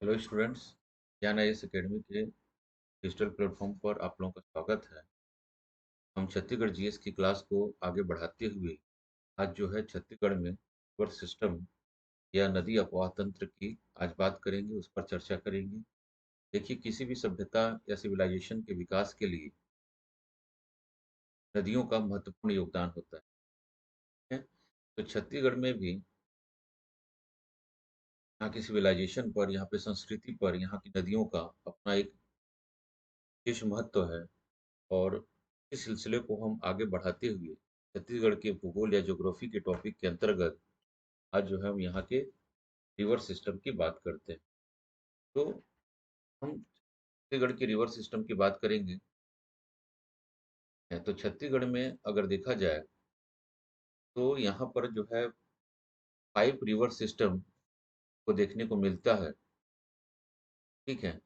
Hello students, ज्ञान IAS academy के digital platform पर आप लोगों का स्वागत है। हम छत्तीसगढ़ जीएस की क्लास को आगे बढ़ाते हुए आज जो है छत्तीसगढ़ में रिवर सिस्टम या नदी अपवाह तंत्र की आज बात करेंगे, उस पर चर्चा करेंगे। देखिए, किसी भी सभ्यता या सिविलाइजेशन के विकास के लिए नदियों का महत्वपूर्ण योगदान होता है। तो छत्तीसगढ़ में भी यहाँ की सिविलाइजेशन पर, यहाँ पे संस्कृति पर, यहाँ की नदियों का अपना एक विशेष महत्व है। और इस सिलसिले को हम आगे बढ़ाते हुए छत्तीसगढ़ के भूगोल या ज्योग्राफी के टॉपिक के अंतर्गत आज जो है हम यहाँ के रिवर सिस्टम की बात करते हैं। तो हम छत्तीसगढ़ के रिवर सिस्टम की बात करेंगे। तो छत्तीसगढ़ में अगर देखा जाए तो यहाँ पर जो है 5 रिवर सिस्टम को देखने को मिलता है। ठीक है,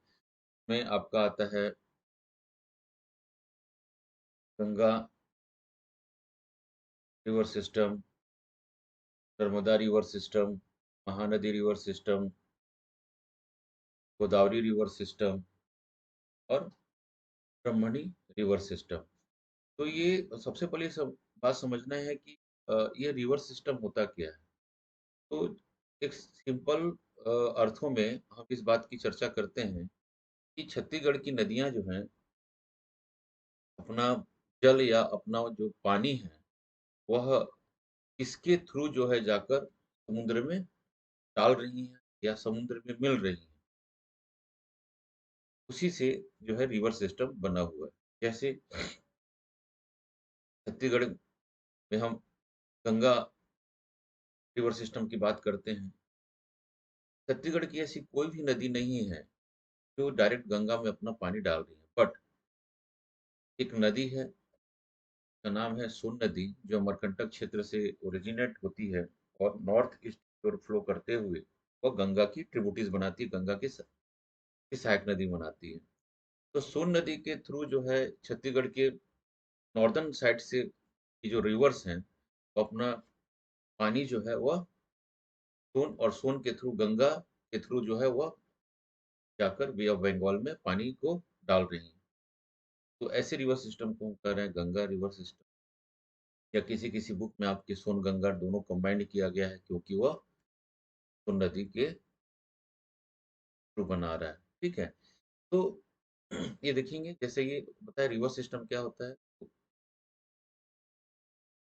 में आपका आता है Ganga river system, Narmada river system, Mahanadi river system, Godavari river system और ब्रह्मणी रिवर सिस्टम। तो ये सबसे पहले सब बात समझना है कि ये रिवर सिस्टम होता क्या है। तो एक सिंपल अर्थों में हम इस बात की चर्चा करते हैं कि छत्तीसगढ़ की नदियां जो हैं अपना जल या अपना जो पानी है वह किसके थ्रू जो है जाकर समुद्र में डाल रही हैं या समुद्र में मिल रही हैं, उसी से जो है रिवर सिस्टम बना हुआ है। जैसे छत्तीसगढ़ में हम गंगा रिवर सिस्टम की बात करते हैं। छत्तीसगढ़ की ऐसी कोई भी नदी नहीं है जो डायरेक्ट गंगा में अपना पानी डाल रही है, बट एक नदी है, उसका नाम है सोन नदी, जो अमरकंटक क्षेत्र से ओरिजिनेट होती है और नॉर्थ ईस्ट की ओर फ्लो करते हुए वह गंगा की ट्रिब्यूटरीज बनाती है, गंगा की सहायक नदी बनाती है। तो सोन नदी के थ्रू जो है छत्तीसगढ़ के नॉर्दर्न साइड से की जो रिवर्स हैं वो अपना पानी जो है वह सोन और सोन के थ्रू गंगा के थ्रू जो है वह जाकर बे ऑफ बंगाल में पानी को डाल रही हैं। तो ऐसे रिवर सिस्टम को हम कह रहे हैं गंगा रिवर सिस्टम, या किसी किसी बुक में आपके सोन गंगा दोनों कंबाइंड किया गया है क्योंकि वह सोन नदी के थ्रू बना रहा है। ठीक है, तो ये देखेंगे जैसे ये बताया रिवर सिस्टम क्या होता है।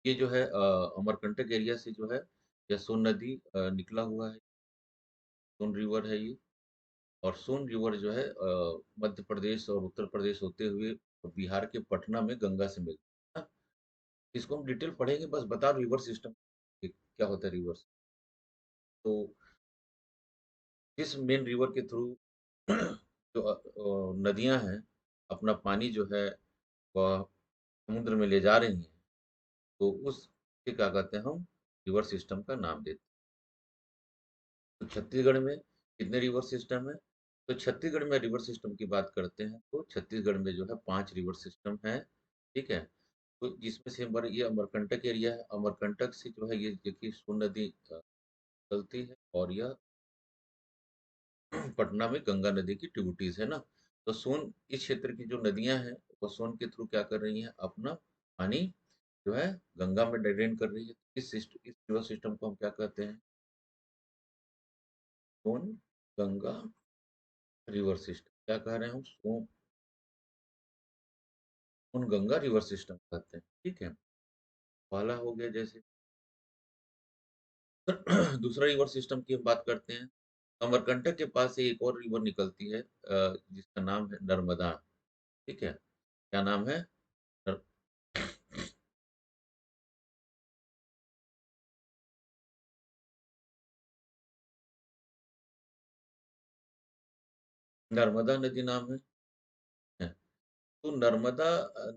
ये जो है अमरकंटक एरिया से जो है या सोन नदी निकला हुआ है, सोन रिवर है ये। और सोन रिवर जो है मध्य प्रदेश और उत्तर प्रदेश होते हुए बिहार के पटना में गंगा से मिलता है। इसको हम डिटेल पढ़ेंगे, बस बता रिवर सिस्टम क्या होता है रिवर। तो इस मेन रिवर के थ्रू जो नदियां हैं अपना पानी जो है वह समुद्र में ले जा रही हैं, तो उस क्या कहते हैं हम रिवर सिस्टम का नाम देते हैं। तो छत्तीसगढ़ में कितने रिवर सिस्टम है? तो छत्तीसगढ़ में रिवर सिस्टम की बात करते हैं तो छत्तीसगढ़ में जो है 5 रिवर सिस्टम है। ठीक है, तो जिसमें से हमारा ये अमरकंटक एरिया है, अमरकंटक से जो है ये देखिए सोन नदी चलती है और यह पटना में गंगा नदी की ट्रिब्यूटरीज है ना। तो सोन इस क्षेत्र की जो नदियां हैं वो सोन के थ्रू क्या कर रही हैं, अपना पानी जो है गंगा में ड्रेन कर रही है। इस रिवर सिस्टम को हम क्या कहते हैं, सोन गंगा रिवर सिस्टम। क्या कह रहे हैं हम, सोन गंगा रिवर सिस्टम कहते हैं। ठीक है, पहला हो गया। जैसे दूसरा रिवर सिस्टम की हम बात करते हैं। अमरकंटक के पास से एक और रिवर निकलती है जिसका नाम है नर्मदा। ठीक है, क्या नाम है? नर- नर्मदा नदी नाम है। तो नर्मदा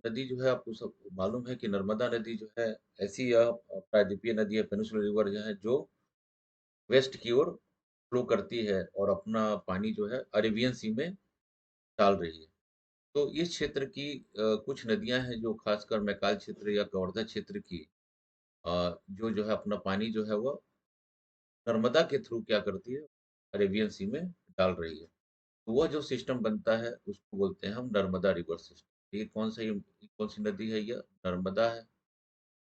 नदी जो है आपको सब मालूम है कि नर्मदा नदी जो है ऐसी प्रायद्वीपीय नदी है, पेनिनसुलर रिवर जो है जो वेस्ट की ओर फ्लो करती है और अपना पानी जो है अरेबियन सी में डाल रही है। तो इस क्षेत्र की कुछ नदियां हैं जो खासकर मैकाल क्षेत्र या कवर्धा क्षेत्र की जो है अपना पानी जो है वो नर्मदा के थ्रू क्या करती है, अरेबियन सी में डाल रही है। तो वह जो सिस्टम बनता है उसको बोलते हैं हम नर्मदा रिवर सिस्टम। ये कौन सी नदी है? यह नर्मदा है।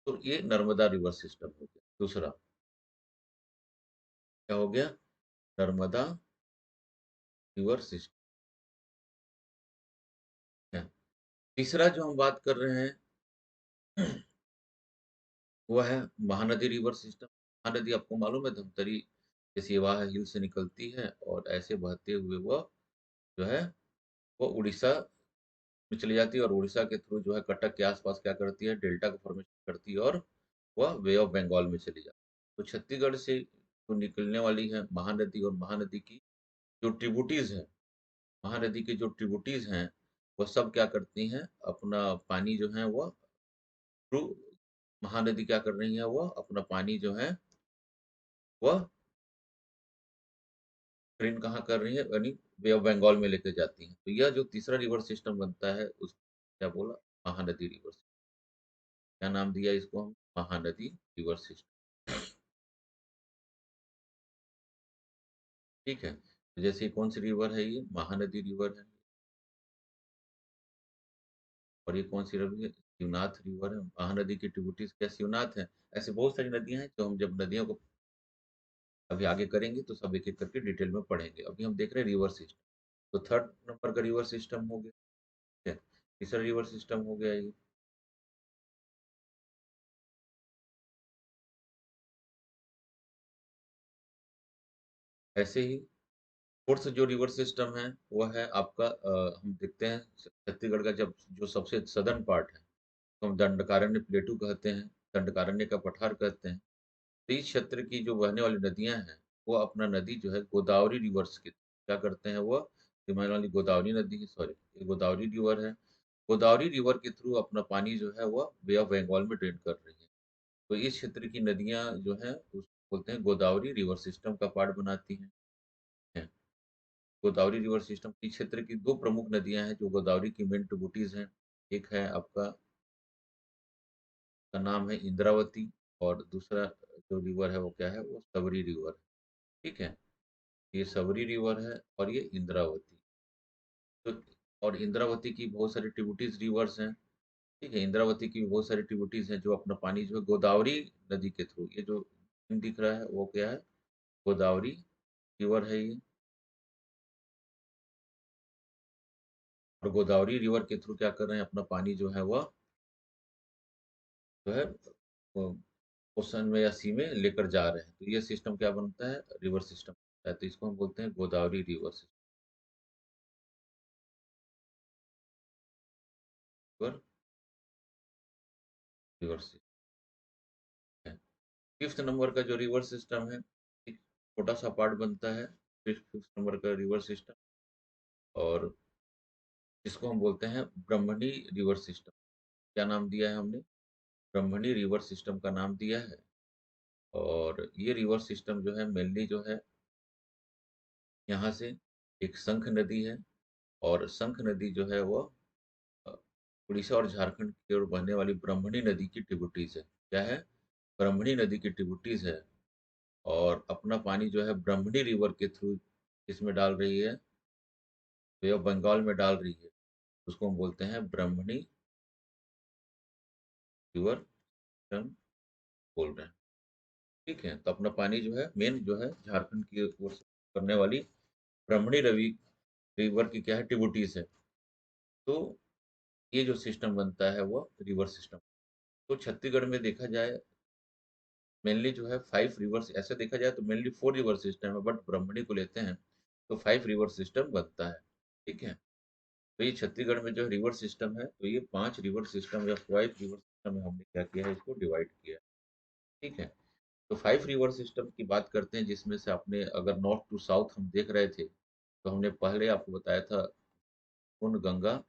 तो ये नर्मदा रिवर सिस्टम हो गया दूसरा। क्या हो गया? नर्मदा रिवर सिस्टम है। तीसरा जो हम बात कर रहे हैं वो है महानदी रिवर सिस्टम। महानदी आपको मालूम है धमतरी के सिवाह हिल से निकलती है और ऐसे बहते हुए वह जो है वो उड़ीसा में चली जाती है और उड़ीसा के थ्रू जो है कटक के आसपास क्या करती है, डेल्टा का फॉर्मेशन करती है और वह बे ऑफ बंगाल में चली जाती है। तो छत्तीसगढ़ से जो निकलने वाली है महानदी और महानदी की जो ट्रिब्यूटीज है, महानदी की जो ट्रिब्यूटीज हैं वह सब क्या करती हैं, अपना पानी जो है वह थ्रू महानदी क्या कर रही है, वह अपना पानी जो है वह ट्रेन कहाँ कर रही है, यानी बे ऑफ बंगाल में लेकर जाती हैं। तो यह जो तीसरा रिवर सिस्टम बनता है उस क्या बोला, महानदी रिवर सिस्टम। क्या नाम दिया इसको हम? Mahanadi river system. ठीक है, तो जैसे कौन सी रिवर है? ये महानदी रिवर है। और ये कौन सी रिवर है? शिवनाथ रिवर है। महानदी की ट्रिब्यूटरीज क्या शिवनाथ है? ऐसे बहुत सारी नदियां हैं जो हम जब नदियों को अभी आगे करेंगे तो सब एक एक करके डिटेल में पढ़ेंगे। अभी हम देख रहे हैं रिवर सिस्टम। तो थर्ड नंबर का रिवर सिस्टम हो गया। ठीक है, तीसरा रिवर सिस्टम हो गया ये। ऐसे ही फोर्थ जो रिवर सिस्टम है वो है आपका हम देखते हैं छत्तीसगढ़ का जब जो सबसे सदर्न पार्ट है तो हम दंडकारण्य प्लेटू कहते हैं, दंडकारण्य का पठार कहते हैं। तो इस क्षेत्र की जो बहने वाली नदियां हैं वो अपना नदी जो है गोदावरी रिवर्स की क्या करते हैं, वो हिमालय वाली गोदावरी नदी, सॉरी ये गोदावरी रिवर है, गोदावरी रिवर के थ्रू अपना पानी जो है वो बे ऑफ बंगाल में ड्रेन कर रही है। तो इस क्षेत्र की नदियां जो है उसको बोलते हैं गोदावरी रिवर सिस्टम का पार्ट बनाती हैं। हैं। गोदावरी रिवर सिस्टम इस क्षेत्र की दो प्रमुख नदियां हैं जो गोदावरी की मेन ट्रिब्यूटरीज हैं। एक है आपका का नाम है इंद्रावती और दूसरा जो रिवर है वो क्या है, वो सबरी रिवर है। ठीक है, ये सबरी रिवर है और ये इंद्रावती। तो और इंद्रावती की बहुत सारी ट्रिब्यूटरीज रिवर्स हैं। ठीक है, इंद्रावती की भी बहुत सारी ट्रिब्यूटरीज हैं जो अपना पानी जो है गोदावरी नदी के थ्रू, ये जो दिख रहा है वो क्या है, गोदावरी रिवर है ये। और गोदावरी रिवर के थ्रू क्या कर रहे हैं, अपना पानी जो है वह जो है ओशन में या सी में लेकर जा रहे हैं। तो ये सिस्टम क्या बनता है, रिवर सिस्टम। तो इसको हम बोलते हैं Godavari river system, river system है। फिफ्थ नंबर का जो रिवर सिस्टम है, एक छोटा सा पार्ट बनता है फिफ्थ नंबर का रिवर सिस्टम, और इसको हम बोलते हैं ब्रह्मणी रिवर सिस्टम। क्या नाम दिया है हमने? ब्रह्मणी रिवर सिस्टम का नाम दिया है। और ये रिवर सिस्टम जो है मेनली जो है यहाँ से एक शंख नदी है, और शंख नदी जो है वो अ, उड़ीसा और झारखंड की ओर बहने वाली ब्रह्मणी नदी की ट्रिब्यूटरीज है। क्या है? ब्रह्मणी नदी की ट्रिब्यूटरीज है। और अपना पानी जो है ब्रह्मणी रिवर के थ्रू इसमें डाल रही है, बे ऑफ बंगाल में डाल रही है। उसको हम बोलते हैं ब्रह्मणी रिवर सिस्टम बोल रहे हैं। ठीक है, तो अपना पानी जो है मेन जो है झारखंड की ओर से करने वाली ब्रह्मणी रवि रिवर की क्या है, ट्रिब्यूटरीज है। तो ये जो सिस्टम बनता है वो रिवर सिस्टम। तो छत्तीसगढ़ में देखा जाए मेनली जो है फाइव रिवर्स, ऐसे देखा जाए तो मेनली फोर रिवर सिस्टम है, बट ब्रह्मणी को लेते हैं तो फाइव रिवर सिस्टम बनता है। ठीक है, तो ये छत्तीसगढ़ में जो रिवर सिस्टम है, तो ये पांच रिवर सिस्टम या फाइव रिवर सिस्टम में हमने क्या किया है, इसको डिवाइड किया है। ठीक है, तो फाइव रिवर सिस्टम की बात करते हैं, जिसमें से आपने अगर नॉर्थ टू साउथ हम देख रहे थे तो हमने पहले आपको बताया था पूर्ण गंगा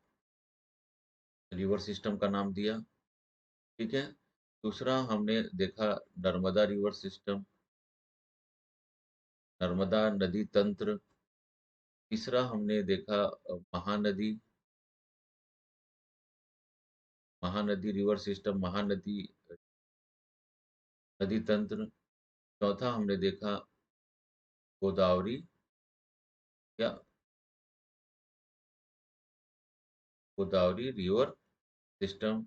रिवर सिस्टम का नाम दिया। ठीक है, दूसरा हमने देखा नर्मदा रिवर सिस्टम, नर्मदा नदी तंत्र। तीसरा हमने देखा महानदी, महानदी रिवर सिस्टम, महानदी नदी तंत्र। चौथा हमने देखा गोदावरी या गोदावरी रिवर सिस्टम,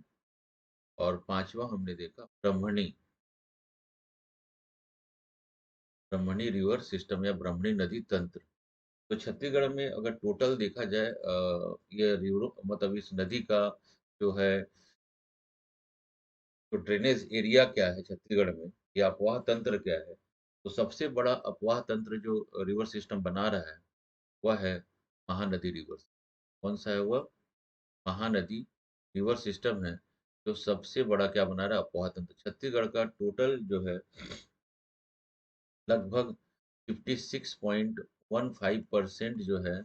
और पांचवा हमने देखा ब्रह्मणी, ब्रह्मणी रिवर सिस्टम या ब्रह्मणी नदी तंत्र। तो छत्तीसगढ़ में अगर टोटल देखा जाए ये रिवर मतलब इस नदी का जो है, तो ड्रेनेज एरिया क्या है छत्तीसगढ़ में, या अपवाह तंत्र क्या है, तो सबसे बड़ा अपवाह तंत्र जो रिवर सिस्टम बना रहा है वह है महानदी रिवर। कौन सा है वह? महानदी रिवर सिस्टम है जो सबसे बड़ा क्या बना रहा है, अपवाह तंत्र। छत्तीसगढ़ का टोटल जो है लगभग 56.15% जो है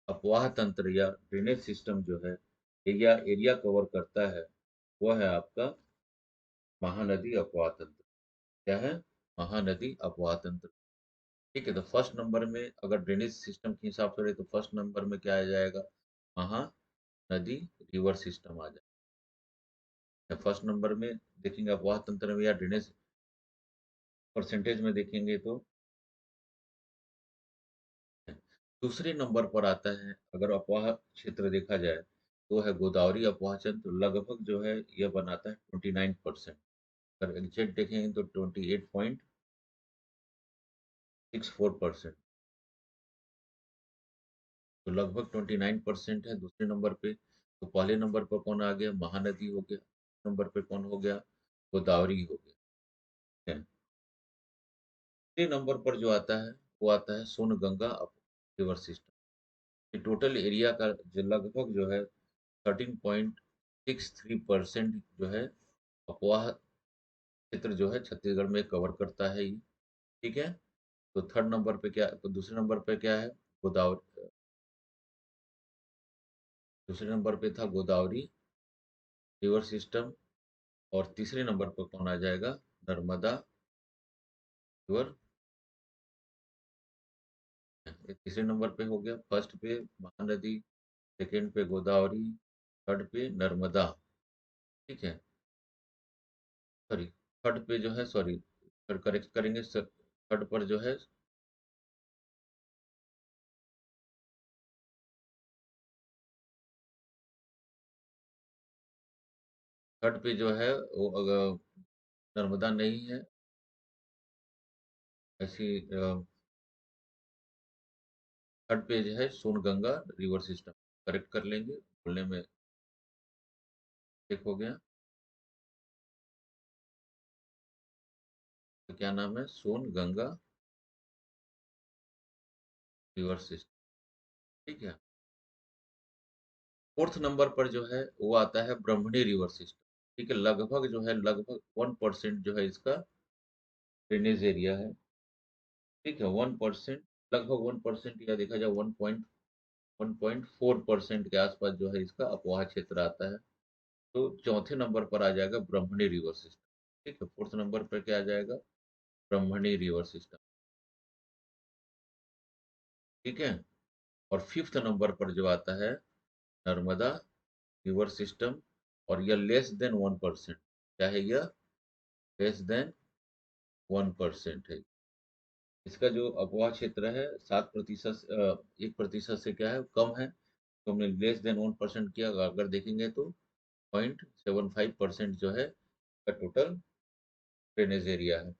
अपवाह तंत्र या ड्रेनेज सिस्टम जो है एरिया एरिया कवर करता है, वह है आपका महानदी अपवाह तंत्र। क्या है? महानदी अपवाह तंत्र। ठीक है, तो फर्स्ट नंबर में अगर ड्रेनेज सिस्टम के हिसाब से रहे तो फर्स्ट नंबर में क्या आ जाएगा? महानदी रिवर सिस्टम आ जाएगा फर्स्ट नंबर में। देखेंगे अपवाह तंत्र में या ड्रेनेज परसेंटेज में देखेंगे तो दूसरे नंबर पर आता है, अगर अपवाह क्षेत्र देखा जाए तो है गोदावरी अपवाह क्षेत्र, लगभग जो है यह बनाता है 29%। अगर एग्जैक्ट देखेंगे तो 28.64%, तो लगभग 29% है दूसरे नंबर पे। तो पहले नंबर पर कौन आ गया? महानदी हो गया। नंबर पे कौन हो गया? गोदावरी हो गया। है। तीसरे नंबर पर जो आता है वो आता है सोनगंगा रिवर सिस्टम। ये टोटल एरिया का जो लगभग जो है 13.63% जो है अपवाह क्षेत्र जो है छत्तीसगढ़ में कवर करता है ये। ठीक है, तो थर्ड नंबर पे क्या, तो दूसरे नंबर पे क्या है? गोदावरी। दूसरे नंबर पे था गोदावरी रिवर सिस्टम, और तीसरे नंबर पर कौन आ जाएगा? नर्मदा रिवर। ये तीसरे नंबर पे हो गया। फर्स्ट पे महानदी, सेकंड पे गोदावरी, थर्ड पे नर्मदा। ठीक है, सॉरी, थर्ड पे जो है, सॉरी, थर्ड करेक्ट करेंगे सर। थर्ड पर जो है, थर्ड पे जो है वो अगर नर्मदा नहीं है ऐसी, थर्ड पेज है सोनगंगा रिवर सिस्टम। करेक्ट कर लेंगे, बोलने में ठीक हो गया। तो क्या नाम है? Songanga river system. ठीक है, फोर्थ नंबर पर जो है वो आता है ब्रह्मणी रिवर सिस्टम। ठीक है, लगभग जो है लगभग 1% जो है इसका ड्रेनेज एरिया है। ठीक है, 1%, लगभग 1%, या देखा जाए 1.4% के आसपास जो है इसका अपवाह क्षेत्र आता है। तो चौथे नंबर पर आ जाएगा ब्रह्मणी रिवर सिस्टम। ठीक है, फोर्थ नंबर पर क्या आ जाएगा? ब्रह्मणी रिवर सिस्टम। ठीक है, और फिफ्थ नंबर पर जो आता है नर्मदा रिवर सिस्टम, और यह लेस देन 1%। क्या है यह? लेस देन 1% है। इसका जो अपवाह क्षेत्र है 7%, 1% से क्या है कम है, तो हमने लेस देन 1% किया। अगर देखेंगे तो 0.75% जो है का टोटल ड्रेनेज एरिया है।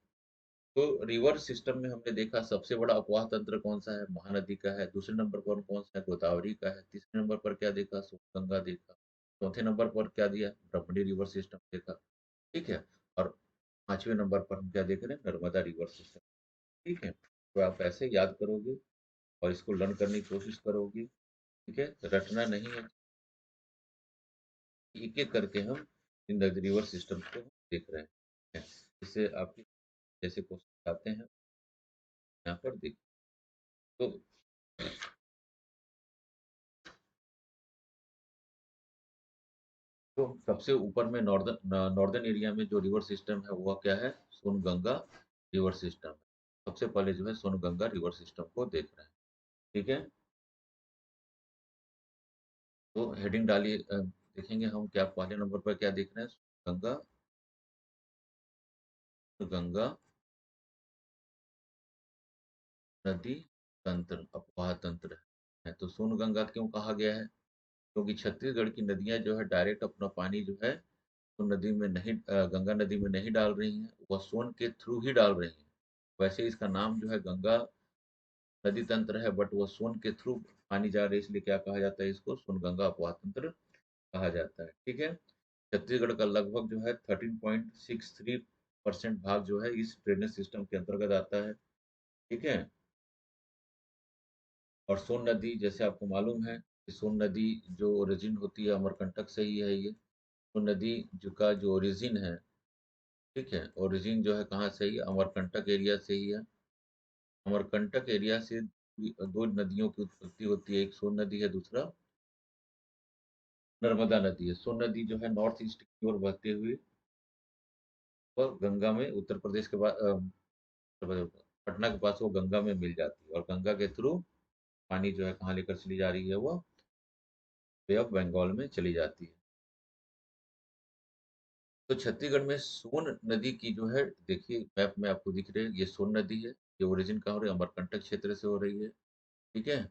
तो रिवर सिस्टम में हमने देखा सबसे बड़ा अपवाह तंत्र कौन सा है? महानदी का है। दूसरे नंबर पर कौन सा है? गोदावरी का है। तीसरे नंबर पर क्या देखा? गंगा देखा। चौथे नंबर पर क्या दिया? ब्रह्मणी रिवर सिस्टम देखा। ठीक है, और पांचवें नंबर पर हम क्या देख रहे हैं? Narmada river system. ठीक है, तो आप ऐसे याद करोगे और इसको लर्न करने की कोशिश करोगे। ठीक है, रटना नहीं है, एक एक करके हम इन रिवर सिस्टम को देख रहे हैं। इससे आपके जैसे क्वेश्चन आते हैं यहाँ पर देख। तो सबसे ऊपर में नॉर्दर्न नॉर्दर्न एरिया में जो रिवर सिस्टम है वह क्या है? सोनगंगा रिवर सिस्टम है। सबसे पहले जो है सोनगंगा रिवर सिस्टम को देख रहे हैं। ठीक है, तो हेडिंग डालिए, देखेंगे हम क्या पहले नंबर पर क्या देख रहे हैं? गंगा, गंगा नदी तंत्र, अपवाह तंत्र है। तो सोनगंगा क्यों कहा गया है? क्योंकि छत्तीसगढ़ की नदियाँ जो है डायरेक्ट अपना पानी जो है तो नदी में नहीं गंगा नदी में नहीं डाल रही हैं, वह सोन के थ्रू ही डाल रही हैं। वैसे इसका नाम जो है गंगा नदी तंत्र है, बट वो सोन के थ्रू पानी जा रही है, इसलिए क्या कहा जाता है इसको? सोनगंगा अपवाह तंत्र कहा जाता है। ठीक है? छत्तीसगढ़ का लगभग जो है 13.63% भाग जो है इस ड्रेनेज सिस्टम के अंतर्गत आता है। ठीक है? और सोन नदी जैसे आपको मालूम है कि सोन नदी जो ओरिजिन होती है अमरकंटक से ही है ये। सोन नदी जो का जो ओरिजिन है, ठीक है, ओरिजिन जो है कहाँ से ही है? अमरकंटक एरिया से ही है। अमरकंटक एरिया से दो नदियों की उत्पत्ति होती है, एक सोन नदी है, दूसरा नर्मदा नदी है। सोन नदी जो है नॉर्थ ईस्ट की ओर बहते हुए वह गंगा में उत्तर प्रदेश के बाद पटना के पास वो गंगा में मिल जाती है और गंगा के थ्रू पानी जो है कहाँ लेकर चली जा रही है? वो बे ऑफ बंगाल में चली जाती है। तो छत्तीसगढ़ में सोन नदी की जो है देखिए मैप में आपको दिख रही है, ये सोन नदी है। ये ओरिजिन कहाँ हो रही है? अमरकंटक क्षेत्र से हो रही है। ठीक है?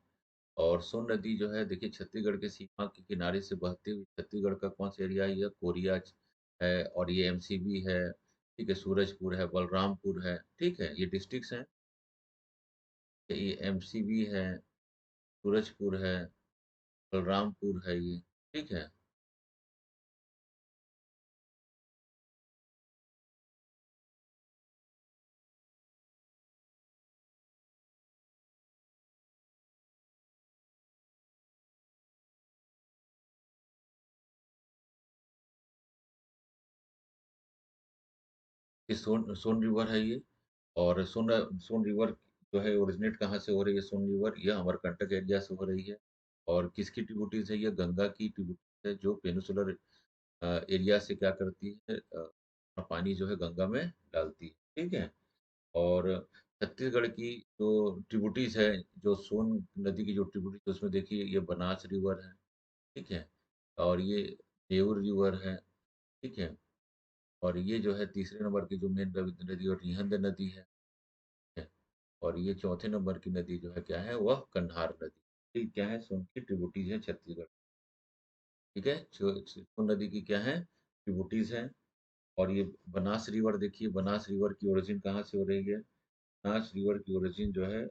और सोन नदी जो है देखिए छत्तीसगढ़ के सीमा के किनारे से बहती हुई छत्तीसगढ़ का कौन सा एरिया है? ये कोरिया है और ये एमसीबी है। ठीक है? सूरजपुर है, बलरामपुर है। ठीक है? ये डिस्ट्रिक्ट्स हैं। ये एमसीबी है, सूरजपुर है, बलरामपुर है ये। ठीक है? ये सोन सोन रिवर है ये। और सोन रिवर जो है ओरिजिनेट कहाँ से हो रही है? सोन रिवर यह अमरकंटक एरिया से हो रही है। और किसकी ट्रिब्यूटरीज है? ये गंगा की ट्रिब्यूटरीज है जो पेनिसुलर एरिया से क्या करती है? अपना पानी जो है गंगा में डालती है। ठीक है? और छत्तीसगढ़ की जो ट्रिब्यूटरीज है, जो सोन नदी की जो ट्रिब्यूटरीज है उसमें देखिए ये बनास रिवर है। ठीक है? और ये देउर रिवर है। ठीक है? और ये जो है तीसरे नंबर की जो मेन नदी और रिहंद नदी है। है। और ये चौथे नंबर की नदी जो है क्या है? वह कन्हार नदी। ये क्या है? सोन की ट्रिब्यूटरीज है छत्तीसगढ़। ठीक है? सोन नदी की क्या है? ट्रिब्यूटरीज है। और ये बनास रिवर देखिए, बनास रिवर की ओरिजिन कहाँ से हो रही है? बनास रिवर की ओरिजिन जो है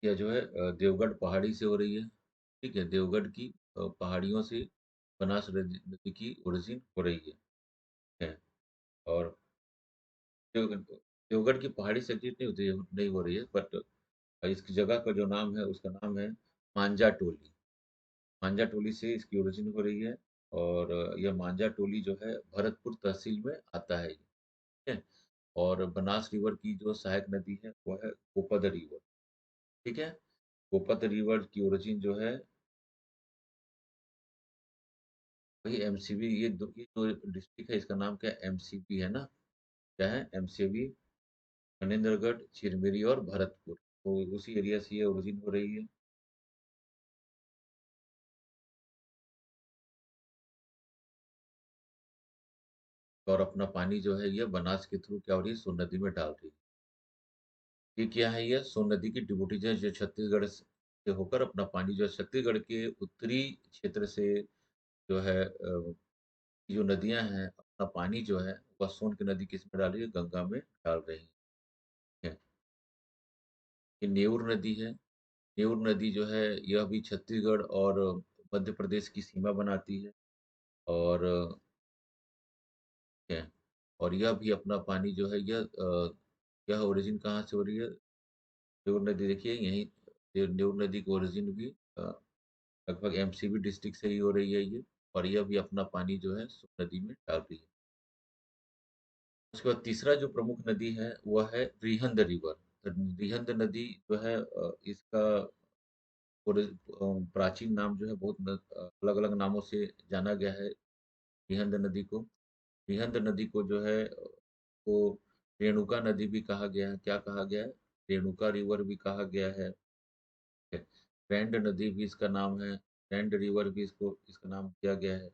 यह जो है देवगढ़ पहाड़ी से हो रही है। ठीक है? देवगढ़ की पहाड़ियों से बनास नदी नदी की ओरिजिन हो रही है। है। और देवगढ़ देवगढ़ की पहाड़ी से एग्जिट नहीं होती, नहीं हो रही है, बट इसकी जगह का जो नाम है उसका नाम है मांजा टोली। मांजा टोली से इसकी ओरिजिन हो रही है। और यह मांजा टोली जो है भरतपुर तहसील में आता है। ठीक है? और बनास रिवर की जो सहायक नदी है वो है गोपद रिवर। ठीक है? गोपद रिवर की ओरिजिन जो है वही एमसीबी, ये जो डिस्ट्रिक्ट है इसका नाम क्या है? एमसीबी है ना? क्या है? एमसीबी, मनेन्द्रगढ़, चिरमिरी और भरतपुर। तो उसी एरिया से ये ओरिजिन हो रही है। और अपना पानी जो है ये बनास के थ्रू क्या हो रही है? सोन नदी में डाल रही है। ये क्या है? ये सोन नदी की ट्रिब्यूटरीज है जो छत्तीसगढ़ से होकर अपना पानी जो है छत्तीसगढ़ के उत्तरी क्षेत्र से जो है जो नदियां हैं अपना पानी जो है वह सोन की नदी किस में डाल रही है? गंगा में डाल रही है। ये नेउर नदी है। नेउर नदी जो है यह भी छत्तीसगढ़ और मध्य प्रदेश की सीमा बनाती है। और है। और यह भी अपना पानी जो है यह ओरिजिन कहाँ से हो रही है? नेउर नदी देखिए यहीं, ये नेउर नदी की ओरिजिन भी लगभग एमसीबी डिस्ट्रिक्ट से ही हो रही है ये। और यह भी अपना पानी जो है सोन नदी में डाल रही है। उसके बाद तीसरा जो प्रमुख नदी है वह है रिहंद रिवर। तो रिहंद नदी जो है इसका प्राचीन नाम जो है बहुत अलग अलग नामों से जाना गया है रिहंद नदी को। रिहंद नदी को जो है वो रेणुका नदी भी कहा गया है। क्या कहा गया है? रेणुका रिवर भी कहा गया है। रैंड नदी भी इसका नाम है। रैंड रिवर भी इसको इसका नाम दिया गया है।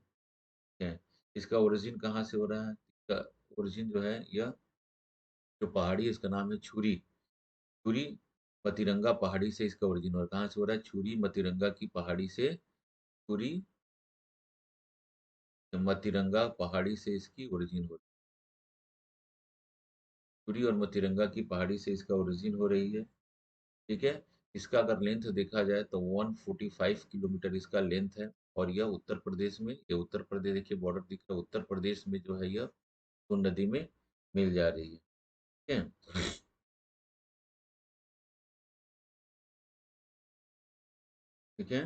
है। इसका ओरिजिन कहाँ से हो रहा है? इसका ओरिजिन जो है यह जो पहाड़ी है इसका नाम है छुरी। छुरी मतीरंगा पहाड़ी से इसका ओरिजिन हो रहा है। कहाँ से हो रहा है? छुरी मतीरंगा की पहाड़ी से, छुरी मतीरंगा पहाड़ी से इसकी ओरिजिन हो रही है। छुरी और मतीरंगा की पहाड़ी से इसका ओरिजिन हो रही है। ठीक है? इसका अगर लेंथ देखा जाए तो 145 किलोमीटर इसका लेंथ है और यह उत्तर प्रदेश में, ये उत्तर प्रदेश देखिए बॉर्डर दिख रहा है, उत्तर प्रदेश में जो है यह सोन नदी में मिल जा रही है। ठीक है? ठीक है?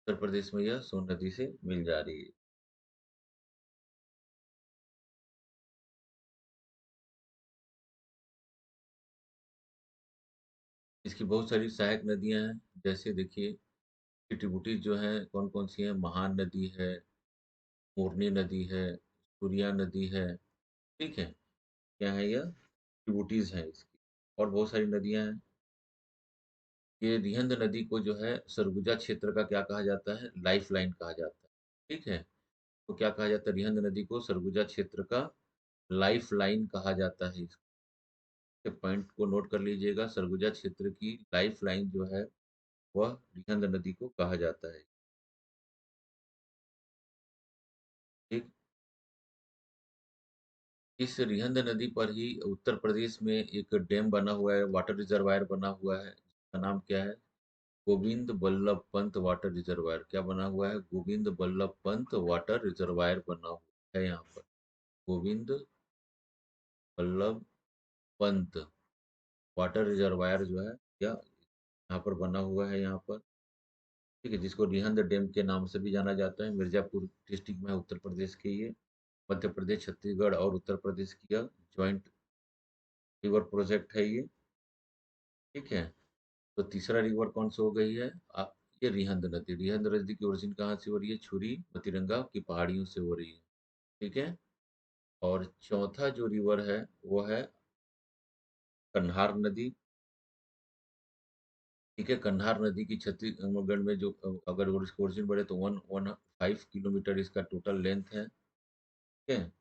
उत्तर प्रदेश में यह सोन नदी से मिल जा रही है। इसकी बहुत सारी सहायक नदियां हैं, जैसे देखिए ट्रिब्यूटरीज जो हैं कौन कौन सी हैं? महान नदी है, मोरनी नदी है, सूरिया नदी है। ठीक है? क्या है यह? ट्रिब्यूटरीज हैं इसकी। और बहुत सारी नदियां हैं। ये रिहंद नदी को जो है सरगुजा क्षेत्र का क्या कहा जाता है? लाइफ लाइन कहा जाता है। ठीक है? तो क्या कहा जाता है? रिहंद नदी को सरगुजा क्षेत्र का लाइफ लाइन कहा जाता है। इसके पॉइंट को नोट कर लीजिएगा, सरगुजा क्षेत्र की लाइफ लाइन जो है वह रिहंद नदी को कहा जाता है। ठीक। इस रिहंद नदी पर ही उत्तर प्रदेश में एक डैम बना हुआ है, वाटर रिजर्वायर बना हुआ है, जिसका नाम क्या है? Govind Ballabh Pant water reservoir. क्या बना हुआ है? गोविंद बल्लभ पंत वाटर रिजर्वायर बना हुआ है यहाँ पर। गोविंद बल्लभ पंत वाटर रिजर्वायर जो है या यहाँ पर बना हुआ है यहाँ पर। ठीक है? जिसको रिहंद डैम के नाम से भी जाना जाता है। मिर्जापुर डिस्ट्रिक्ट में है उत्तर प्रदेश के ये। मध्य प्रदेश, छत्तीसगढ़ और उत्तर प्रदेश की यह ज्वाइंट रिवर प्रोजेक्ट है ये। ठीक है? तो तीसरा रिवर कौन सा हो गई है? ये रिहंद नदी। रिहंद नदी की ओरिजिन कहाँ से हो रही है? छुरी मतीरंगा की पहाड़ियों से हो रही है। ठीक है? और चौथा जो रिवर है वो है कन्हार नदी। ठीक है? कन्हार नदी की छत्तीसगढ़ में जो अगर इसका ओरिजिन बढ़े तो 115 किलोमीटर इसका टोटल लेंथ है। ठीक है?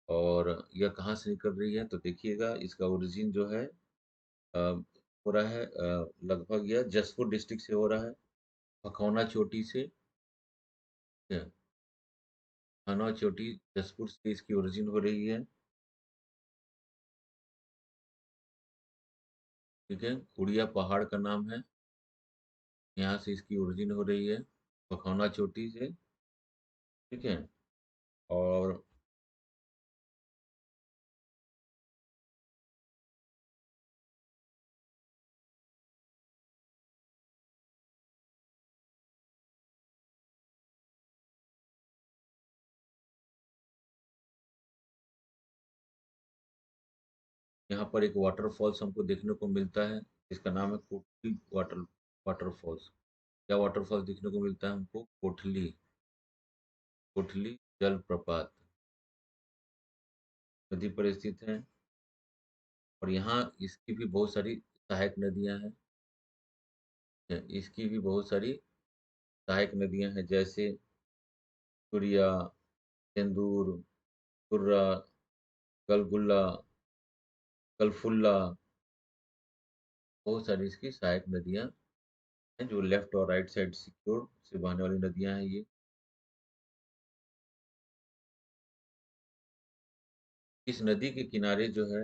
और यह कहाँ से निकल रही है? तो देखिएगा इसका ओरिजिन जो है हो रहा है लगभग यह जसपुर डिस्ट्रिक्ट से हो रहा है, पखौना चोटी से। ठीक है? पखौना चोटी जसपुर से इसकी ओरिजिन हो रही है। ठीक है? उड़िया पहाड़ का नाम है, यहाँ से इसकी ओरिजिन हो रही है, पखौना चोटी से। ठीक है? और यहाँ पर एक वाटरफॉल्स हमको देखने को मिलता है, जिसका नाम है कोटली वाटरफॉल्स। क्या वाटरफॉल्स देखने को मिलता है हमको? कोटली जलप्रपात नदी पर स्थित है। और यहाँ इसकी भी बहुत सारी सहायक नदियाँ हैं। इसकी भी बहुत सारी सहायक नदियाँ हैं, जैसे सुरिया, सेंदूर, तुर्रा, कलगुल्ला, कलफुल्ला। बहुत सारी इसकी सहायक नदियाँ हैं जो लेफ्ट और राइट साइड सिक्योर से बहने वाली नदियाँ हैं ये। इस नदी के किनारे जो है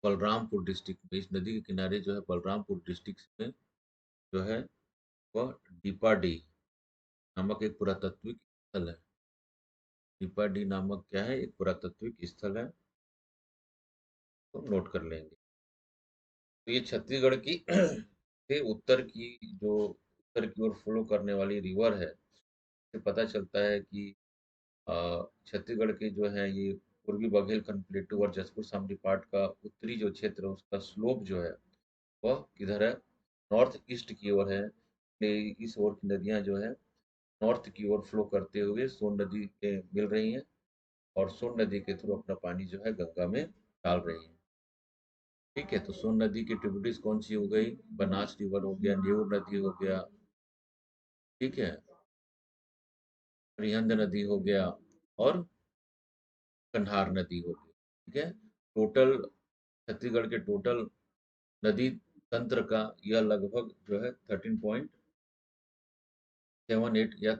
बलरामपुर डिस्ट्रिक्ट में, इस नदी के किनारे जो है बलरामपुर डिस्ट्रिक्ट में जो है वह डीपाडी नामक एक पुरातात्विक स्थल है। डीपाडी नामक क्या है? एक पुरातात्विक स्थल है, तो नोट कर लेंगे। तो ये छत्तीसगढ़ की से उत्तर की ओर फ्लो करने वाली रिवर है। इससे पता चलता है कि छत्तीसगढ़ के जो है ये पूर्वी बघेलखंड प्लेटू और जसपुर सामरी पाट का उत्तरी जो क्षेत्र है उसका स्लोप जो है वह किधर है? नॉर्थ ईस्ट की ओर है। इस ओर की नदियां जो है नॉर्थ की ओर फ्लो करते हुए सोन नदी के मिल रही हैं और सोन नदी के थ्रू अपना पानी जो है गंगा में डाल रही हैं। ठीक है? तो सोन नदी की ट्रिब्यूटरीज कौन सी हो गई? बनास रिवर हो गया, नेऊर नदी हो गया। ठीक है? रिहंद नदी हो गया और कन्हार नदी हो गई। ठीक है? टोटल छत्तीसगढ़ के टोटल नदी तंत्र का यह लगभग जो है 13.78 या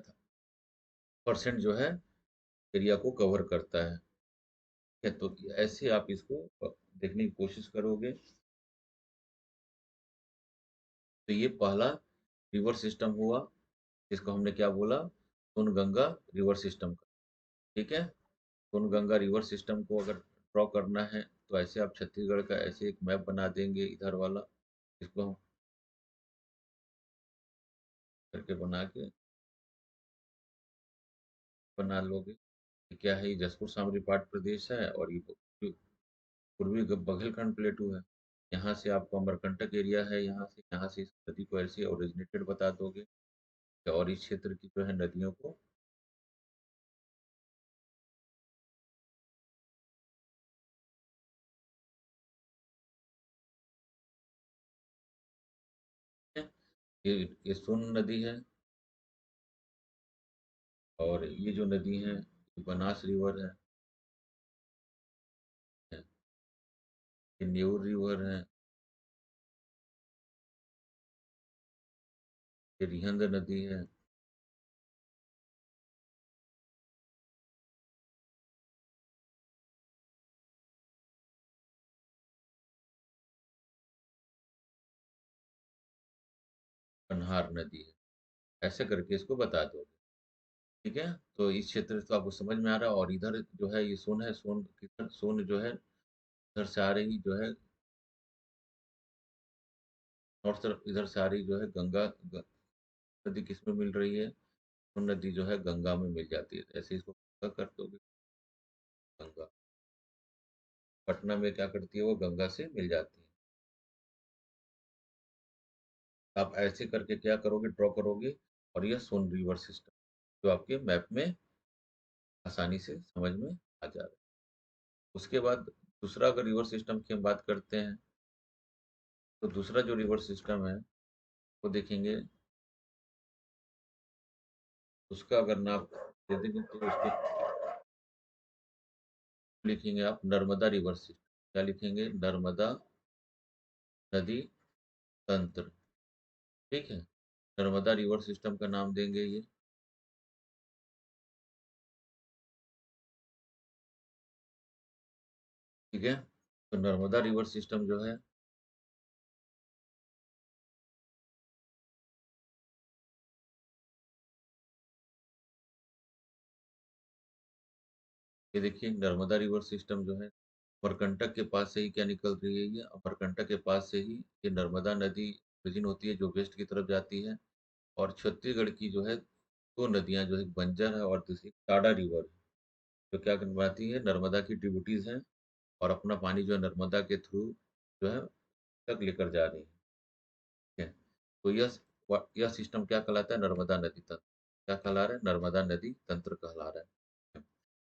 परसेंट जो है एरिया को कवर करता है। ठीक है, तो ऐसे आप इसको देखने की कोशिश करोगे तो ये पहला रिवर सिस्टम हुआ, जिसको हमने क्या बोला, सोनगंगा रिवर सिस्टम का। ठीक है, सोनगंगा रिवर सिस्टम को अगर ड्रॉ करना है तो ऐसे आप छत्तीसगढ़ का ऐसे एक मैप बना देंगे इधर वाला, इसको हम करके बना लोगे। ये क्या है, ये जसपुर सामरी पाट प्रदेश है और ये पूर्वी बघेलखंड प्लेटू है। यहाँ से आपको अमरकंटक एरिया है, यहाँ से इस नदी को ऐसे ओरिजिनेटेड बता दोगे और इस क्षेत्र की जो है नदियों को ये सोन नदी है और ये जो नदी है ये बनास रिवर है, ये नेऊर रिवर है, ये रिहंद नदी है, कन्हार नदी है। ऐसे करके इसको बता दोगे। ठीक है, तो इस क्षेत्र से तो आपको समझ में आ रहा है और इधर जो है ये सोन है, सोन किधर, सोन जो है इधर से आ रही जो है नॉर्थ तरफ, इधर से आ रही जो है नदी किस में मिल रही है, सोन नदी जो है गंगा में मिल जाती है। ऐसे इसको पक्का कर दोगे, गंगा पटना में क्या करती है, वो गंगा से मिल जाती है। आप ऐसे करके क्या करोगे, ड्रॉ करोगे और यह सोन रिवर सिस्टम जो आपके मैप में आसानी से समझ में आ जा रहा है। उसके बाद दूसरा अगर रिवर सिस्टम की हम बात करते हैं तो दूसरा जो रिवर सिस्टम है वो देखेंगे, उसका अगर नाम दे देंगे तो उसको लिखेंगे आप नर्मदा रिवर सिस्टम। क्या लिखेंगे, नर्मदा नदी तंत्र। ठीक है, नर्मदा रिवर सिस्टम का नाम देंगे ये। ठीक है, तो नर्मदा रिवर सिस्टम जो है, ये देखिए नर्मदा रिवर सिस्टम जो है अमरकंटक के पास से ही क्या निकल रही है, ये अमरकंटक के पास से ही ये नर्मदा नदी ओरिजिन होती है जो वेस्ट की तरफ जाती है। और छत्तीसगढ़ की जो है दो नदियां जो है, एक बंजर है और दूसरी टाडा रिवर है, जो क्या बनवाती है, नर्मदा की ट्रिब्यूटरीज हैं और अपना पानी जो है नर्मदा के थ्रू जो है तक लेकर जा रही है। ठीक है, तो यह सिस्टम क्या कहलाता है, नर्मदा नदी तंत्र। क्या कहला रहा है, नर्मदा नदी तंत्र कहला रहा है।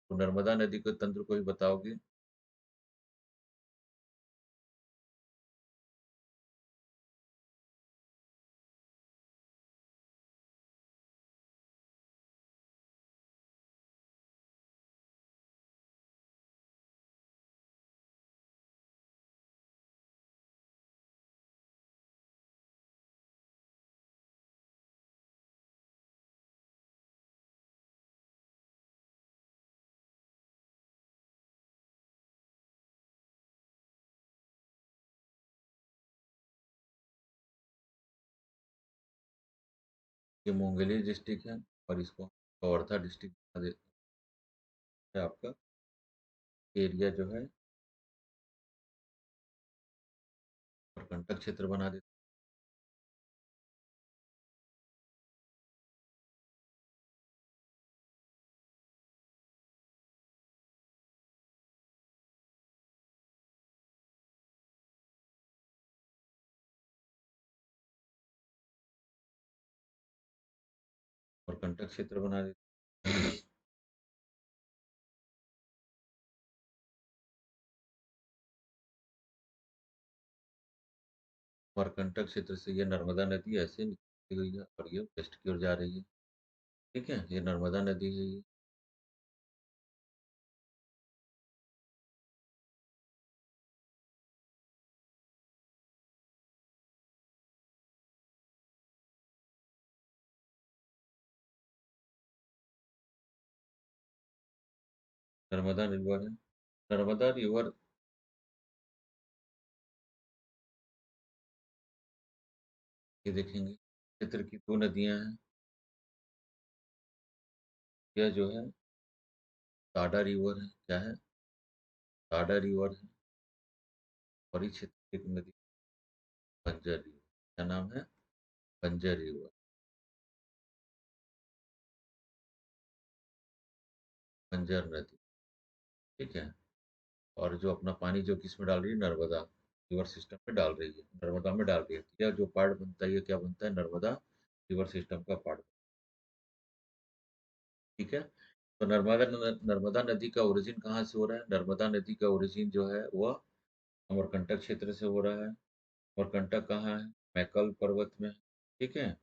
तो नर्मदा नदी के तंत्र को भी बताओगे। ये मुंगेली डिस्ट्रिक्ट है और इसको कवर्धा डिस्ट्रिक्ट बना देता है आपका एरिया जो है, और कंटक क्षेत्र बना देता है और कंटक क्षेत्र बना देता है। और कंटक क्षेत्र से ये नर्मदा नदी ऐसे निकली गई है और ये वेस्ट की ओर जा रही है। ठीक है, ये नर्मदा नदी है ये। नर्मदा रिवर है। नर्मदा रिवर ये देखेंगे क्षेत्र की 2 नदियाँ हैं। यह जो है टाडा रिवर है, क्या है? टाडा रिवर है। और इस क्षेत्र की एक नदी बंजर रिवर। क्या नाम है? बंजर रिवर। बंजर नदी, ठीक है। और जो अपना पानी जो किस में डाल रही है? नर्मदा रिवर सिस्टम में डाल रही है, नर्मदा में डाल रही है। यह जो पार्ट बनता है ये क्या बनता है? नर्मदा रिवर सिस्टम का पार्ट, ठीक है। तो नर्मदा नदी का ओरिजिन कहाँ से हो रहा है? नर्मदा नदी का ओरिजिन जो है वह अमरकंटक क्षेत्र से हो रहा है। अमरकंटक कहाँ है? मैकल पर्वत में, ठीक है।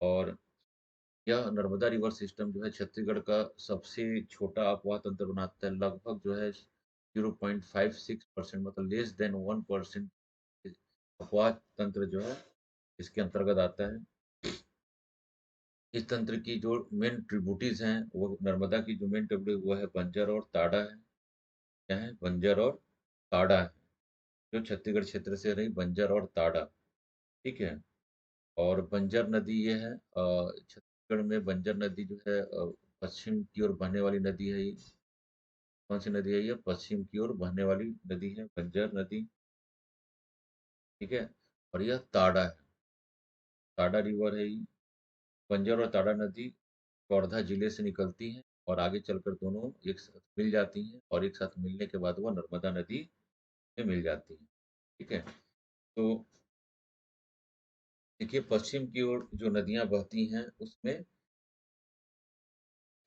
और यह नर्मदा रिवर सिस्टम जो है छत्तीसगढ़ का सबसे छोटा अपवाह तंत्र बनाता है। लगभग जो है 0.56%, मतलब लेस देन 1% अपवाह तंत्र जो है इसके अंतर्गत आता है। इस तंत्र की जो मेन ट्रिब्यूटरीज हैं वो नर्मदा की जो मेन ट्रिब्यूटरी वो है बंजर और ताड़ा है। क्या है? बंजर और ताड़ा है। जो छत्तीसगढ़ क्षेत्र से रही बंजर और ताड़ा, ठीक है। और बंजर नदी ये है छत्तीसगढ़ में बंजर नदी जो है पश्चिम की ओर बहने वाली नदी है ये। कौन सी नदी है ये? पश्चिम की ओर बहने वाली नदी है बंजर नदी, ठीक है। और यह ताड़ा है, ताड़ा रिवर है ये। बंजर और ताड़ा नदी वर्धा जिले से निकलती हैं और आगे चलकर दोनों एक साथ मिल जाती हैं और एक साथ मिलने के बाद वह नर्मदा नदी में मिल जाती हैं, ठीक है। तो देखिए पश्चिम की ओर जो नदियां बहती हैं उसमें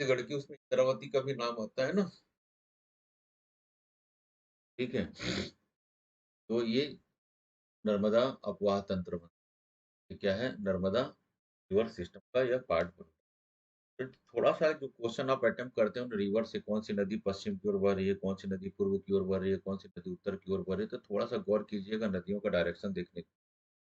छत्तीसगढ़ की उसमें इंद्रावती का भी नाम आता है ना, ठीक है। तो ये नर्मदा अपवाह तंत्र बन, ये क्या है? नर्मदा रिवर सिस्टम का यह पार्ट बन। तो थोड़ा सा जो क्वेश्चन आप अटेम्प्ट करते हो रिवर से कौन सी नदी पश्चिम की ओर बह रही है, कौन सी नदी पूर्व की ओर बह रही है, कौन सी नदी उत्तर की ओर बह रही है, तो थोड़ा सा गौर कीजिएगा नदियों का डायरेक्शन देखने।